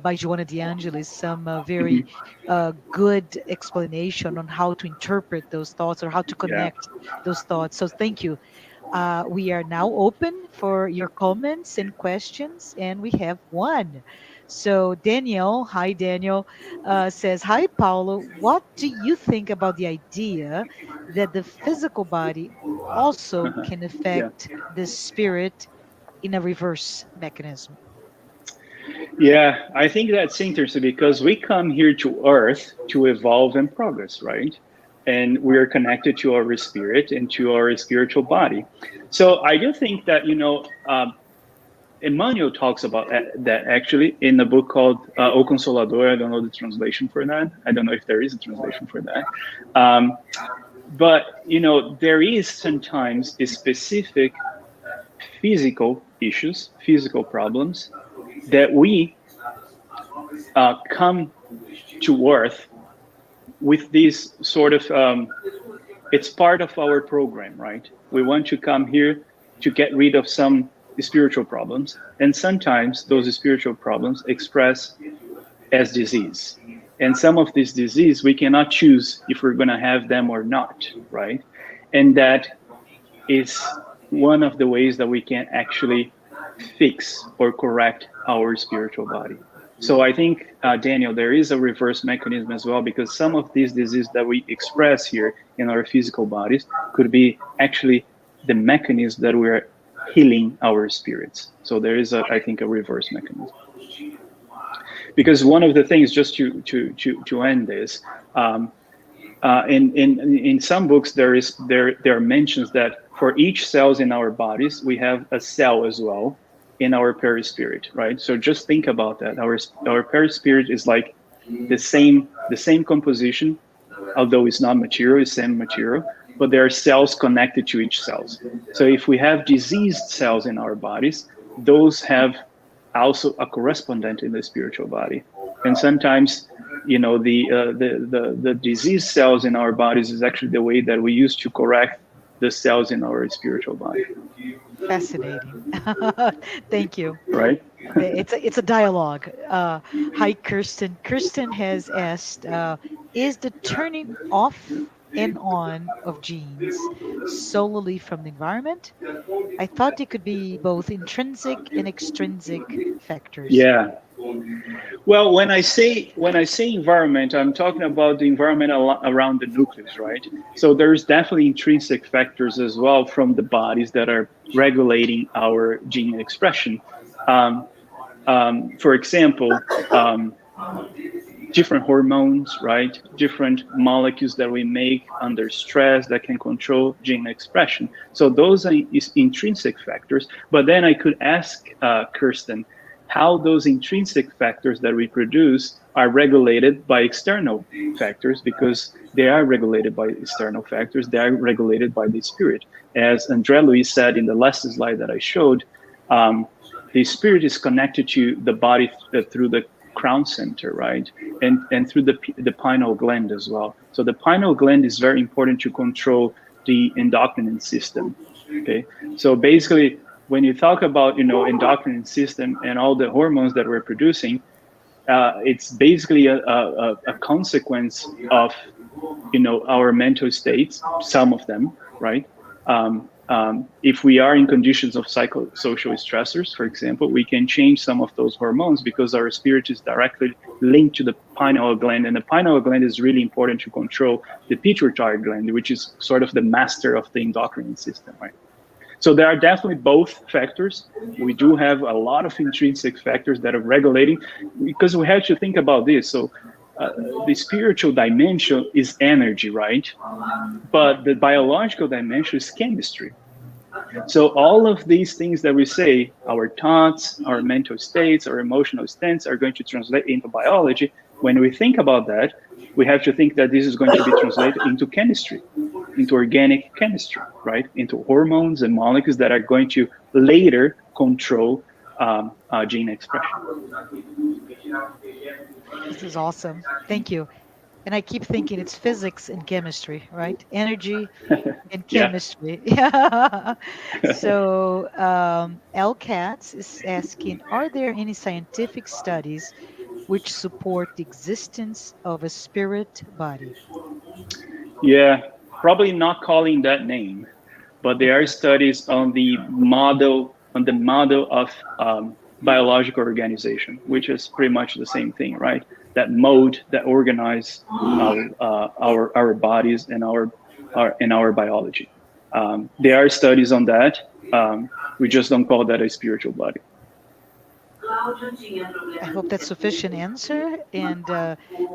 By Joanna De Angelis, some very Mhm. good explanation on how to interpret those thoughts or how to Yeah. connect those thoughts. So thank you. We are now open for your comments and questions, and we have one. So Daniel, hi Daniel, says, "Hi Paulo, what do you think about the idea that the physical body also Uh-huh. can Yeah. affect the spirit in a reverse mechanism?" Yeah, I think that's interesting because we come here to Earth to evolve and progress, right? And we are connected to our spirit and to our spiritual body. So I do think that, Emmanuel talks about that actually in a book called O Consolador. I don't know the translation for that. I don't know if there is a translation for that. But, there is sometimes a specific physical issues, physical problems that we come to Earth with this sort of, it's part of our program, right? We want to come here to get rid of some spiritual problems. And sometimes those spiritual problems express as disease. And some of this disease, we cannot choose if we're going to have them or not, right? And that is one of the ways that we can actually fix or correct our spiritual body. So I think, Daniel, there is a reverse mechanism as well, because some of these diseases that we express here in our physical bodies could be actually the mechanism that we're healing our spirits. So there is, I think, a reverse mechanism. Because one of the things, just to end this, in some books there are mentions that for each cells in our bodies we have a cell as well in our perispirit, right? So just think about that. Our perispirit is like the same composition, although it's not material, it's same material, but there are cells connected to each cells. So if we have diseased cells in our bodies, those have also a correspondent in the spiritual body. And sometimes, the disease cells in our bodies is actually the way that we use to correct the cells in our spiritual body. Fascinating. Thank you. Right? It's a dialogue. Hi, Kirsten. Kirsten has asked, is the turning off and on of genes solely from the environment? I thought it could be both intrinsic and extrinsic factors. Yeah. Well, when I say environment, I'm talking about the environment around the nucleus, right? So there's definitely intrinsic factors as well from the bodies that are regulating our gene expression. For example, different hormones, right? Different molecules that we make under stress that can control gene expression. So those are intrinsic factors. But then I could ask Kirsten how those intrinsic factors that we produce are regulated by external factors, because they are regulated by external factors. They are regulated by the spirit. As André Luis said in the last slide that I showed, the spirit is connected to the body through the crown center, right? And through the pineal gland as well. So the pineal gland is very important to control the endocrine system. Okay, so basically, when you talk about endocrine system and all the hormones that we're producing, it's basically a consequence of our mental states. Some of them, right? If we are in conditions of psychosocial stressors, for example, we can change some of those hormones because our spirit is directly linked to the pineal gland. And the pineal gland is really important to control the pituitary gland, which is sort of the master of the endocrine system, right? So there are definitely both factors. We do have a lot of intrinsic factors that are regulating, because we have to think about this. So the spiritual dimension is energy, right? But the biological dimension is chemistry. So all of these things that we say, our thoughts, our mental states, our emotional states, are going to translate into biology. When we think about that, we have to think that this is going to be translated into chemistry, into organic chemistry, right? Into hormones and molecules that are going to later control gene expression. This is awesome. Thank you. And I keep thinking it's physics and chemistry, right? Energy and Yeah. chemistry. Yeah. So L Katz is asking, are there any scientific studies which support the existence of a spirit body? Yeah, probably not calling that name, but there are Okay. studies on the model of biological organization, which is pretty much the same thing, right? That mode that organize our bodies and our biology. There are studies on that. We just don't call that a spiritual body. I hope that's sufficient answer, and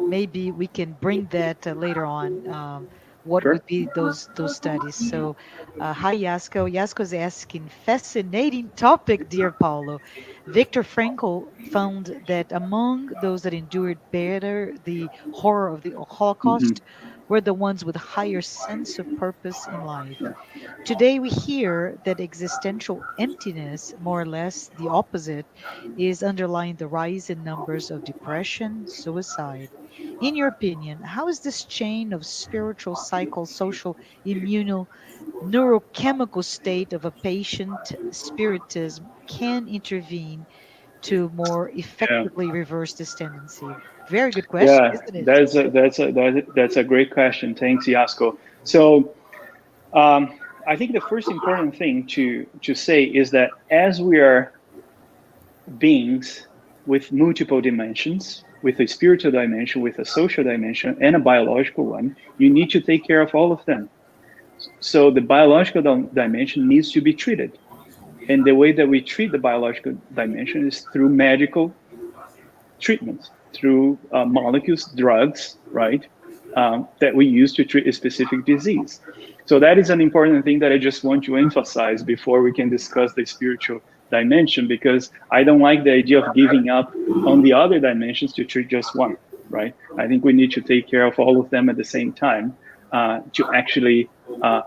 maybe we can bring that later on. What Sure. would be those studies? So, hi Yasko. Yasko is asking, fascinating topic, dear Paulo. Viktor Frankl found that among those that endured better the horror of the Hmm. Holocaust were the ones with higher sense of purpose in life. Yeah. Today, we hear that existential emptiness, more or less the opposite, is underlying the rise in numbers of depression, suicide. In your opinion, how is this chain of spiritual, social, immunal, neurochemical state of a patient spiritism can intervene to more Yeah. effectively reverse this tendency? Very good question, Yeah. isn't it? That's a great question. Thanks, Yasko. So I think the first important thing to say is that as we are beings with multiple dimensions, with a spiritual dimension, with a social dimension, and a biological one, you need to take care of all of them. So the biological dimension needs to be treated. And the way that we treat the biological dimension is through medical treatments, through molecules, drugs, right, that we use to treat a specific disease. So that is an important thing that I just want to emphasize before we can discuss the spiritual dimension, because I don't like the idea of giving up on the other dimensions to treat just one, right? I think we need to take care of all of them at the same time to actually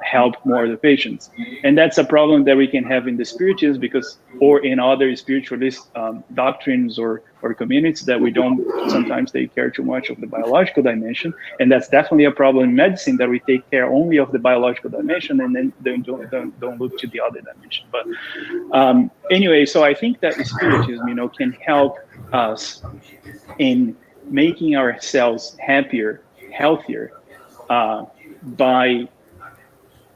help more of the patients. And that's a problem that we can have in the spiritualists, because, or in other spiritualist doctrines or communities, that we don't sometimes take care too much of the biological dimension. And that's definitely a problem in medicine, that we take care only of the biological dimension and then don't look to the other dimension. But anyway, so I think that spiritism, can help us in making ourselves happier, healthier, by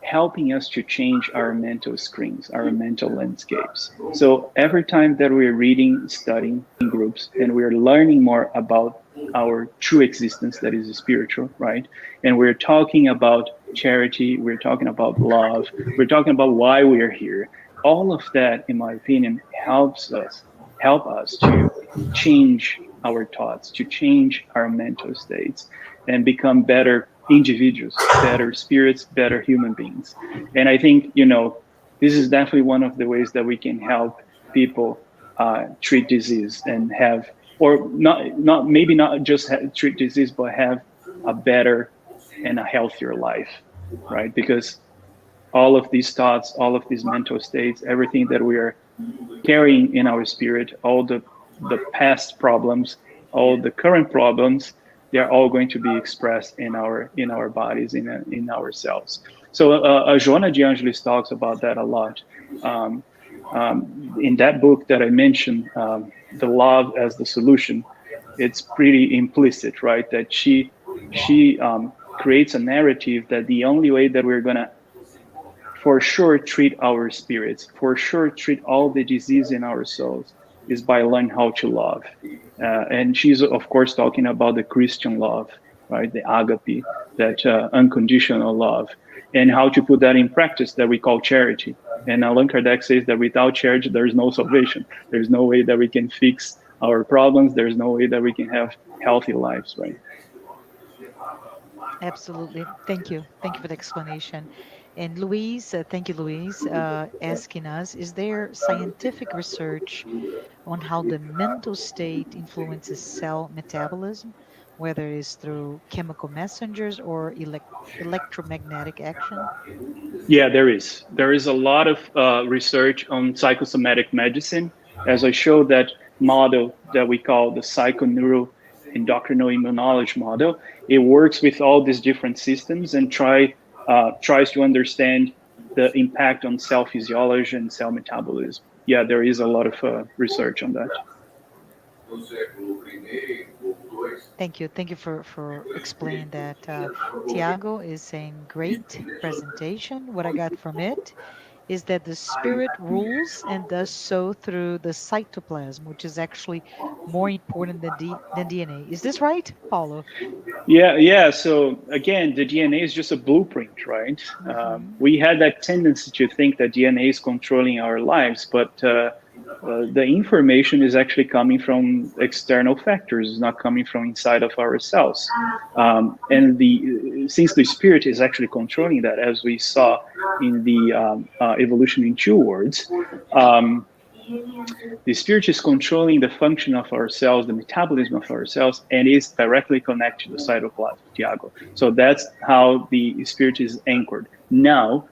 helping us to change our mental screens, our mental landscapes. So every time that we're reading, studying in groups, and we're learning more about our true existence that is spiritual, right? And we're talking about charity, we're talking about love, we're talking about why we are here. All of that, in my opinion, help us to change our thoughts, to change our mental states, and become better individuals, better spirits, better human beings. And I think, this is definitely one of the ways that we can help people treat disease and have, or not maybe not just treat disease, but have a better and a healthier life, right? Because all of these thoughts, all of these mental states, everything that we are carrying in our spirit, all the past problems, all the current problems, they are all going to be expressed in our bodies, in ourselves. So Joanna de Angelis talks about that a lot. Um, in that book that I mentioned, The Love as the Solution, it's pretty implicit, right? That she creates a narrative that the only way that we're gonna for sure treat our spirits, for sure treat all the disease in our souls, is by learning how to love. And she's of course talking about the Christian love, right? The agape, that unconditional love, and how to put that in practice that we call charity. And Allan Kardec says that without charity, there's no salvation. There's no way that we can fix our problems. There's no way that we can have healthy lives, right? Absolutely. Thank you. Thank you for the explanation. And Louise, thank you, Louise, asking us, is there scientific research on how the mental state influences cell metabolism, whether it is through chemical messengers or electromagnetic action? Yeah, there is. There is a lot of research on psychosomatic medicine. As I showed that model that we call the psychoneuroendocrino immunology model, it works with all these different systems and tries to understand the impact on cell physiology and cell metabolism. Yeah, there is a lot of research on that. Thank you. Thank you for explaining that. Tiago is saying, great presentation. What I got from it is that the spirit rules and does so through the cytoplasm, which is actually more important than DNA. Is this right, Paulo? Yeah, yeah. So again, the DNA is just a blueprint, right? Hmm. We had that tendency to think that DNA is controlling our lives, but the information is actually coming from external factors. It's not coming from inside of ourselves. And since the spirit is actually controlling that, as we saw in the evolution in two words. The spirit is controlling the function of our cells, the metabolism of our cells, and is directly connected to the cytoplasm, Tiago. So that's how the spirit is anchored. Now,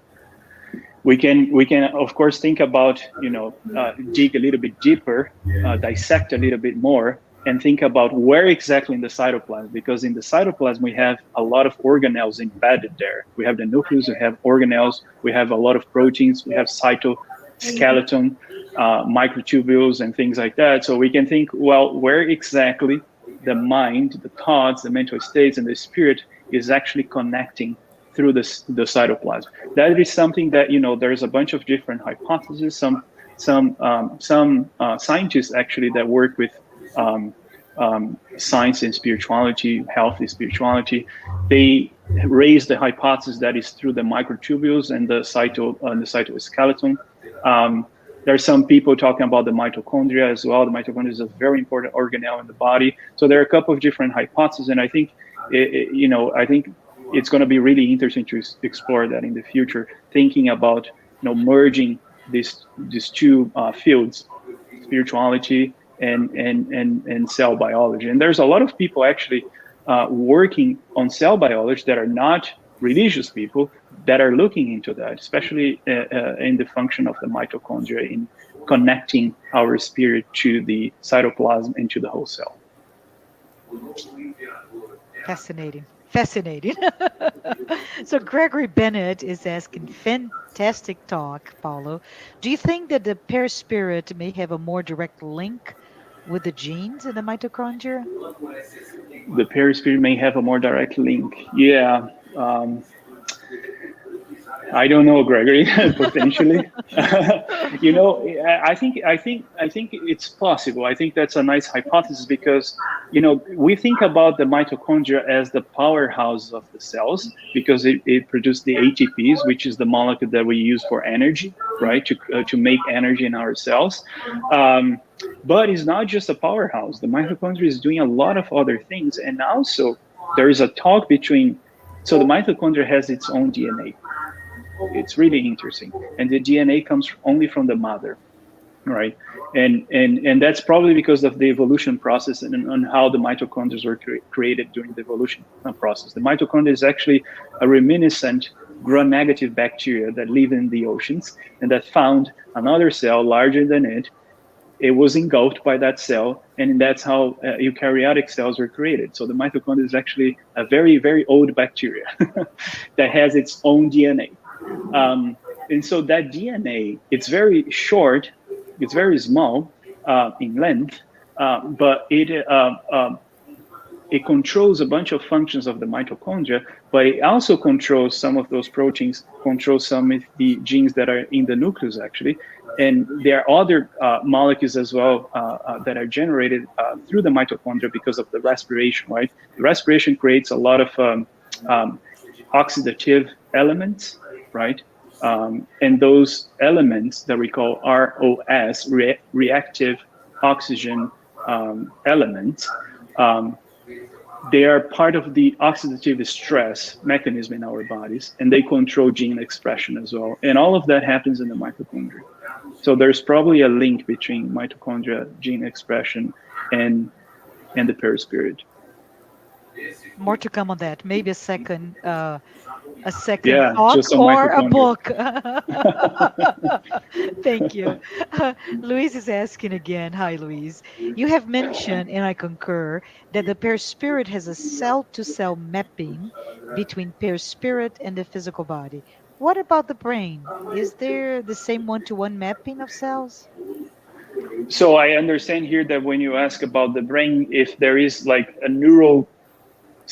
we can of course think about, dig a little bit deeper, dissect a little bit more, and think about where exactly in the cytoplasm, because in the cytoplasm we have a lot of organelles embedded there. We have the nucleus, we have organelles, we have a lot of proteins, we have cytoskeleton, microtubules and things like that. So we can think, well, where exactly the mind, the thoughts, the mental states, and the spirit is actually connecting through the cytoplasm. That is something that, there's a bunch of different hypotheses. Some scientists actually that work with science and spirituality, healthy spirituality, they raise the hypothesis that is through the microtubules and the cytoskeleton. There are some people talking about the mitochondria as well. The mitochondria is a very important organelle in the body. So there are a couple of different hypotheses, and I think, I think it's going to be really interesting to explore that in the future, thinking about, merging these two fields, spirituality and cell biology. And there's a lot of people actually working on cell biology that are not religious people that are looking into that, especially in the function of the mitochondria, in connecting our spirit to the cytoplasm and to the whole cell. Fascinating. Fascinating. So Gregory Bennett is asking, fantastic talk, Paulo. Do you think that the perispirit may have a more direct link with the genes in the mitochondria? The perispirit may have a more direct link. Yeah. I don't know, Gregory. Potentially, you know, I think it's possible. I think that's a nice hypothesis because, you know, we think about the mitochondria as the powerhouse of the cells because it produces the ATPs, which is the molecule that we use for energy, right? To make energy in our cells. Um, but it's not just a powerhouse. The mitochondria is doing a lot of other things, and also there is a talk between. So the mitochondria has its own DNA. It's really interesting, and the DNA comes only from the mother, right? And that's probably because of the evolution process and how the mitochondria were created during the evolution process. The mitochondria is actually a reminiscent gram-negative bacteria that live in the oceans and that found another cell larger than it. It was engulfed by that cell, and that's how eukaryotic cells were created. So the mitochondria is actually a very, very old bacteria that has its own DNA. And so that DNA, it's very short, it's very small in length, but it controls a bunch of functions of the mitochondria, but it also controls some of those proteins, controls some of the genes that are in the nucleus actually. And there are other molecules as well that are generated through the mitochondria because of the respiration, right? The respiration creates a lot of oxidative elements, right? And those elements that we call ROS, reactive oxygen elements, they are part of the oxidative stress mechanism in our bodies, and they control gene expression as well. And all of that happens in the mitochondria. So there's probably a link between mitochondria gene expression and the perispirit. More to come on that. Maybe a second Yeah, talk just on or a mitochondria. book. Thank you. Louise is asking again. Hi, Louise. You have mentioned, and I concur, that the perispirit has a cell to cell mapping between perispirit and the physical body. What about the brain? Is there the same one to one mapping of cells? So I understand here that when you ask about the brain, if there is like a neural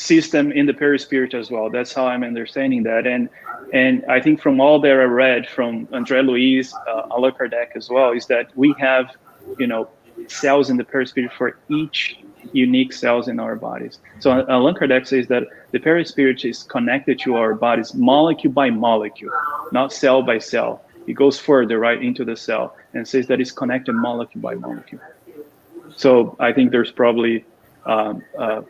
system in the perispirit as well. That's how I'm understanding that. And I think from all that I read from André Louise, Allan Kardec as well, is that we have, you know, cells in the perispirit for each unique cells in our bodies. So Allan Kardec says that the perispirit is connected to our bodies molecule by molecule, not cell by cell. It goes further right into the cell and says that it's connected molecule by molecule. So I think there's probably a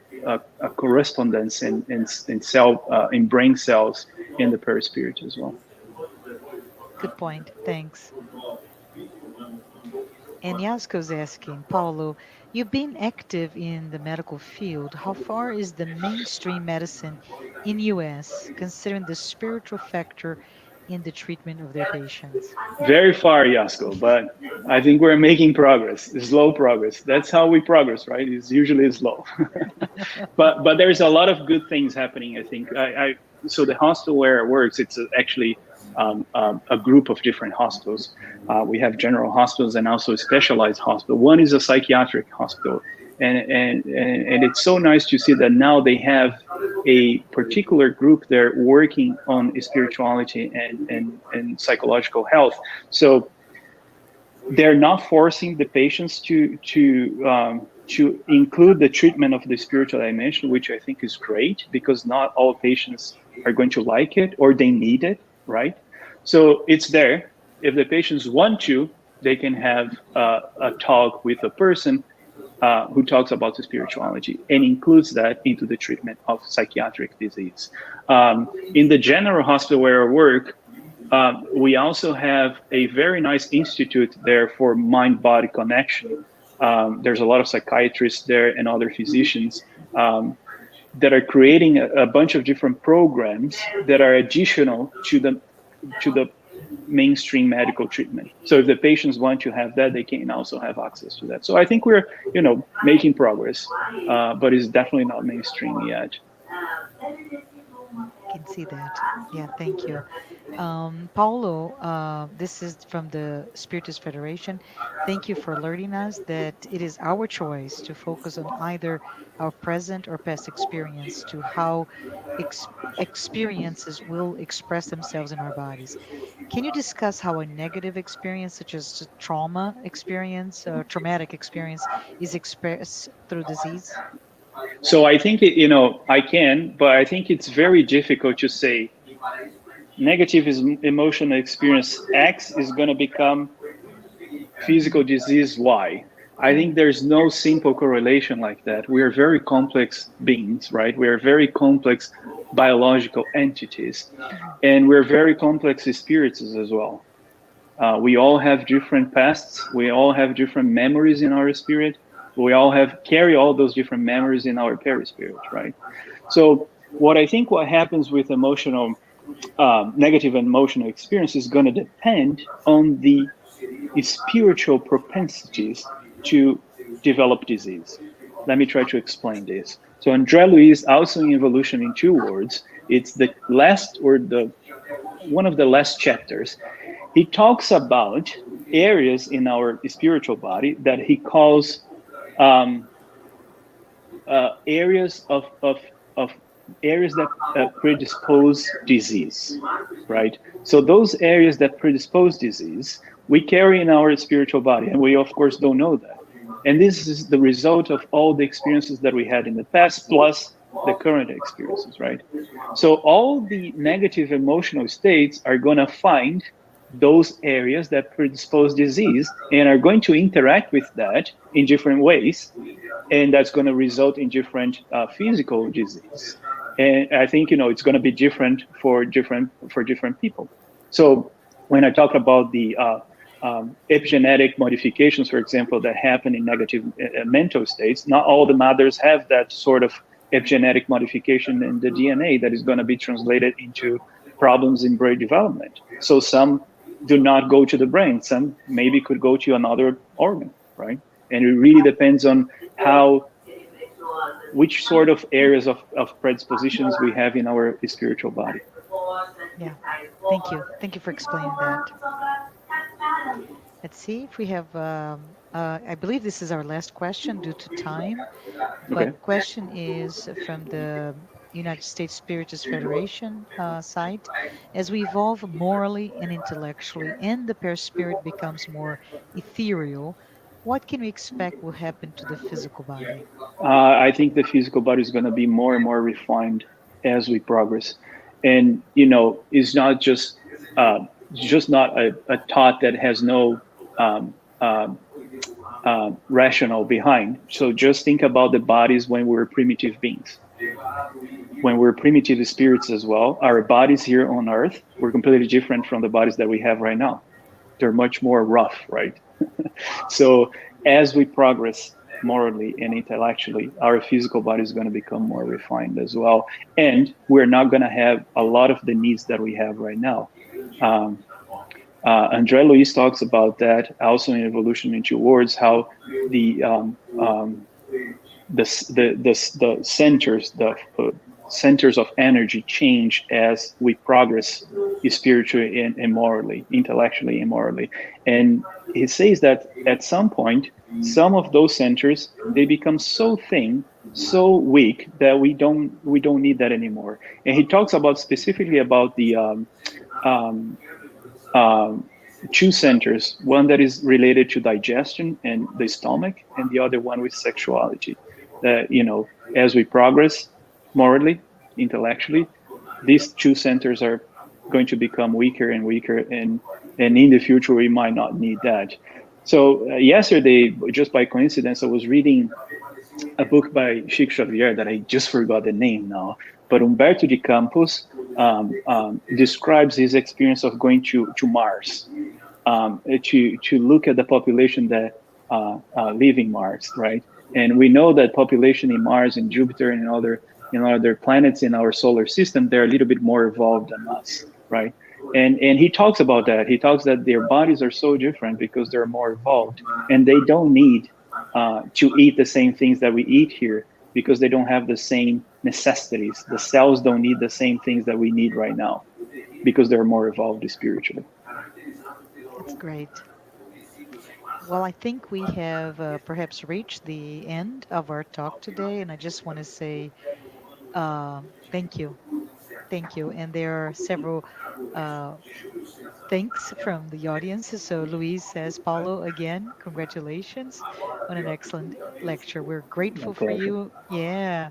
correspondence in brain cells in the perispirit as well. Good point. Thanks. And Yasko's asking, Paulo, you've been active in the medical field. How far is the mainstream medicine in US considering the spiritual factor in the treatment of their patients? Very far, Yasko, but I think we're making progress. Slow progress. That's how we progress, right? It's usually slow. but there's a lot of good things happening. I think. So the hospital where it works, it's actually a group of different hospitals. We have general hospitals and also specialized hospital. One is a psychiatric hospital, and it's so nice to see that now they have a particular group there working on spirituality and psychological health. So they're not forcing the patients to include the treatment of the spiritual dimension, which I think is great because not all patients are going to like it or they need it, right? So it's there. If the patients want to, they can have a talk with a person who talks about the spirituality and includes that into the treatment of psychiatric disease. In the general hospital where I work, we also have a very nice institute there for mind-body connection. There's a lot of psychiatrists there and other physicians that are creating a bunch of different programs that are additional to the mainstream medical treatment. So if the patients want to have that, they can also have access to that. So I think we're, making progress, but it's definitely not mainstream yet. Can see that. Yeah, thank you. Paulo, this is from the Spiritist Federation. Thank you for alerting us that it is our choice to focus on either our present or past experience to how experiences will express themselves in our bodies. Can you discuss how a negative experience, such as traumatic experience, is expressed through disease? So I think I can, but I think it's very difficult to say negative is emotional experience X is going to become physical Hmm. disease Y. I think Mm. there's no simple correlation like that. We are very complex beings, right? We are very complex biological entities, Mhm. and we're very complex spirits as well. We all have different pasts. We all have different memories in our spirit. We all have carry all those different memories in our perispirit, right? So what happens with emotional negative emotional experience is going to depend on the spiritual propensities to develop disease. Let me try to explain this. So André Luiz, also in Evolution in Two Words, it's the last or the one of the last chapters. He talks about areas in our spiritual body that he calls um, areas of areas that predispose disease, right? So those areas that predispose disease, we carry in our spiritual body, and we of course don't know that. And this is the result of all the experiences that we had in the past, plus the current experiences, right? So all the negative emotional states are going to find those areas that predispose disease and are going to interact with that in different ways, and that's going to result in different physical disease. And I think it's going to be different for different people. So when I talk about the epigenetic modifications, for example, that happen in negative mental states, not all the mothers have that sort of epigenetic modification in the DNA that is going to be translated into problems in brain development. So some do not go to the brain, some maybe could go to another organ, right? And it really depends on how which sort of areas of predispositions we have in our spiritual body. Yeah. Thank you. Thank you for explaining that. Let's see if we have, I believe this is our last question due to time, but Okay. question is from the United States Spiritist Federation side. As we evolve morally and intellectually and the perispirit becomes more ethereal, what can we expect will happen to the physical body? I think the physical body is going to be more and more refined as we progress, and it's not just not a thought that has no um, um, rationale behind. So just think about the bodies when we were primitive beings, when we're primitive spirits as well. Our bodies here on Earth were completely different from the bodies that we have right now. They're much more rough, right? So as we progress morally and intellectually, our physical body is going to become more refined as well. And we're not going to have a lot of the needs that we have right now. Um, Andre Luis talks about that also in Evolution in Two Words, how the the centers, the centers of energy change as we progress spiritually and morally, intellectually and morally. And he says that at some point, some of those centers they become so thin, so weak that we don't need that anymore. And he talks about specifically about the um, um, two centers, one that is related to digestion and the stomach, and the other one with sexuality. That, as we progress morally, intellectually, these two centers are going to become weaker and weaker, and in the future we might not need that. So yesterday, just by coincidence, I was reading a book by Chico Xavier that I just forgot the name now, but Humberto de Campos describes his experience of going to Mars, to look at the population that live in Mars, right? And we know that population in Mars and Jupiter and other planets in our solar system, they're a little bit more evolved than us, right? And he talks about that. He talks that their bodies are so different because they're more evolved, and they don't need to eat the same things that we eat here because they don't have the same necessities. The cells don't need the same things that we need right now. because they're more evolved spiritually. That's great. Well, I think we have perhaps reached the end of our talk today, and I just want to say thank you. Thank you. And there are several uh, thanks from the audience. So Luis says, Paulo, again, congratulations on an excellent lecture. We're My grateful for pleasure. you. Yeah.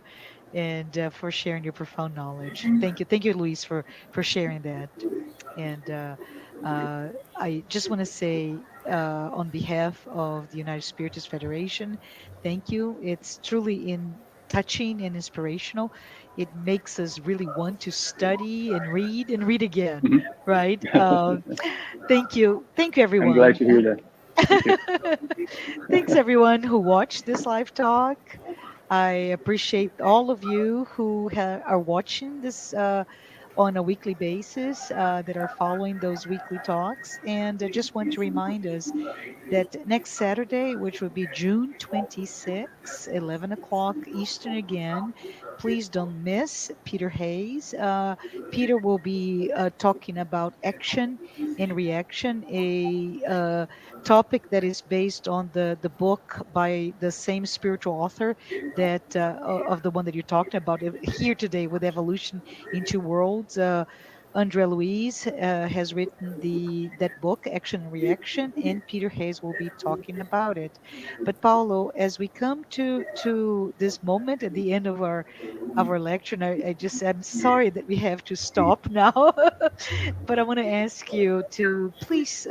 And for sharing your profound knowledge. Thank you. Thank you, Luis, for sharing that. And uh, I just want to say, on behalf of the United Spiritists Federation, thank you. It's truly in touching and inspirational. It makes us really want to study and read again, Mhm. right? Thank you, I'm glad everyone. to hear that. Thank you. Thanks, everyone who watched this live talk. I appreciate all of you who are watching this on a weekly basis, that are following those weekly talks. And I just want to remind us that next Saturday, which will be June 26, 11 o'clock Eastern again, please don't miss Peter Hayes. Peter will be talking about action and reaction, a topic that is based on the book by the same spiritual author that of the one that you're talking about here today with Evolution in Two Worlds. Andre Luis has written that book, Action and Reaction, and Peter Hayes will be talking about it. But Paulo, as we come to this moment at the end of our lecture, and I'm sorry that we have to stop now, but I want to ask you to please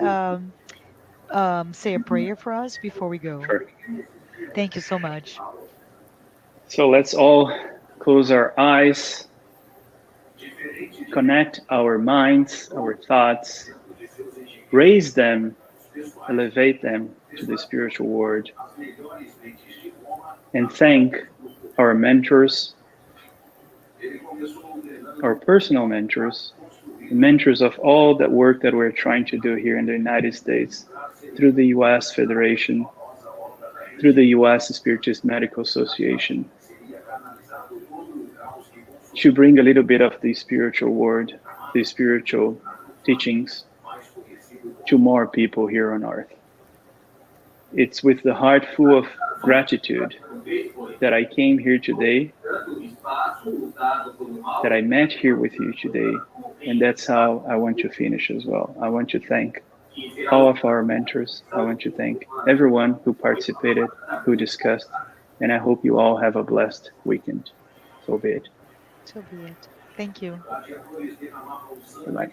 say a prayer for us before we go. Sure. Thank you so much. So let's all close our eyes, connect our minds, our thoughts, raise them, elevate them to the spiritual world, and thank our mentors, our personal mentors, the mentors of all that work that we're trying to do here in the United States through the US Federation, through the US Spiritist Medical Association, to bring a little bit of the spiritual word, the spiritual teachings to more people here on earth. It's with the heart full of gratitude that I came here today, that I met here with you today, and that's how I want to finish as well. I want to thank all of our mentors. I want to thank everyone who participated, who discussed, and I hope you all have a blessed weekend. So be it. So be it. Thank you. Bye.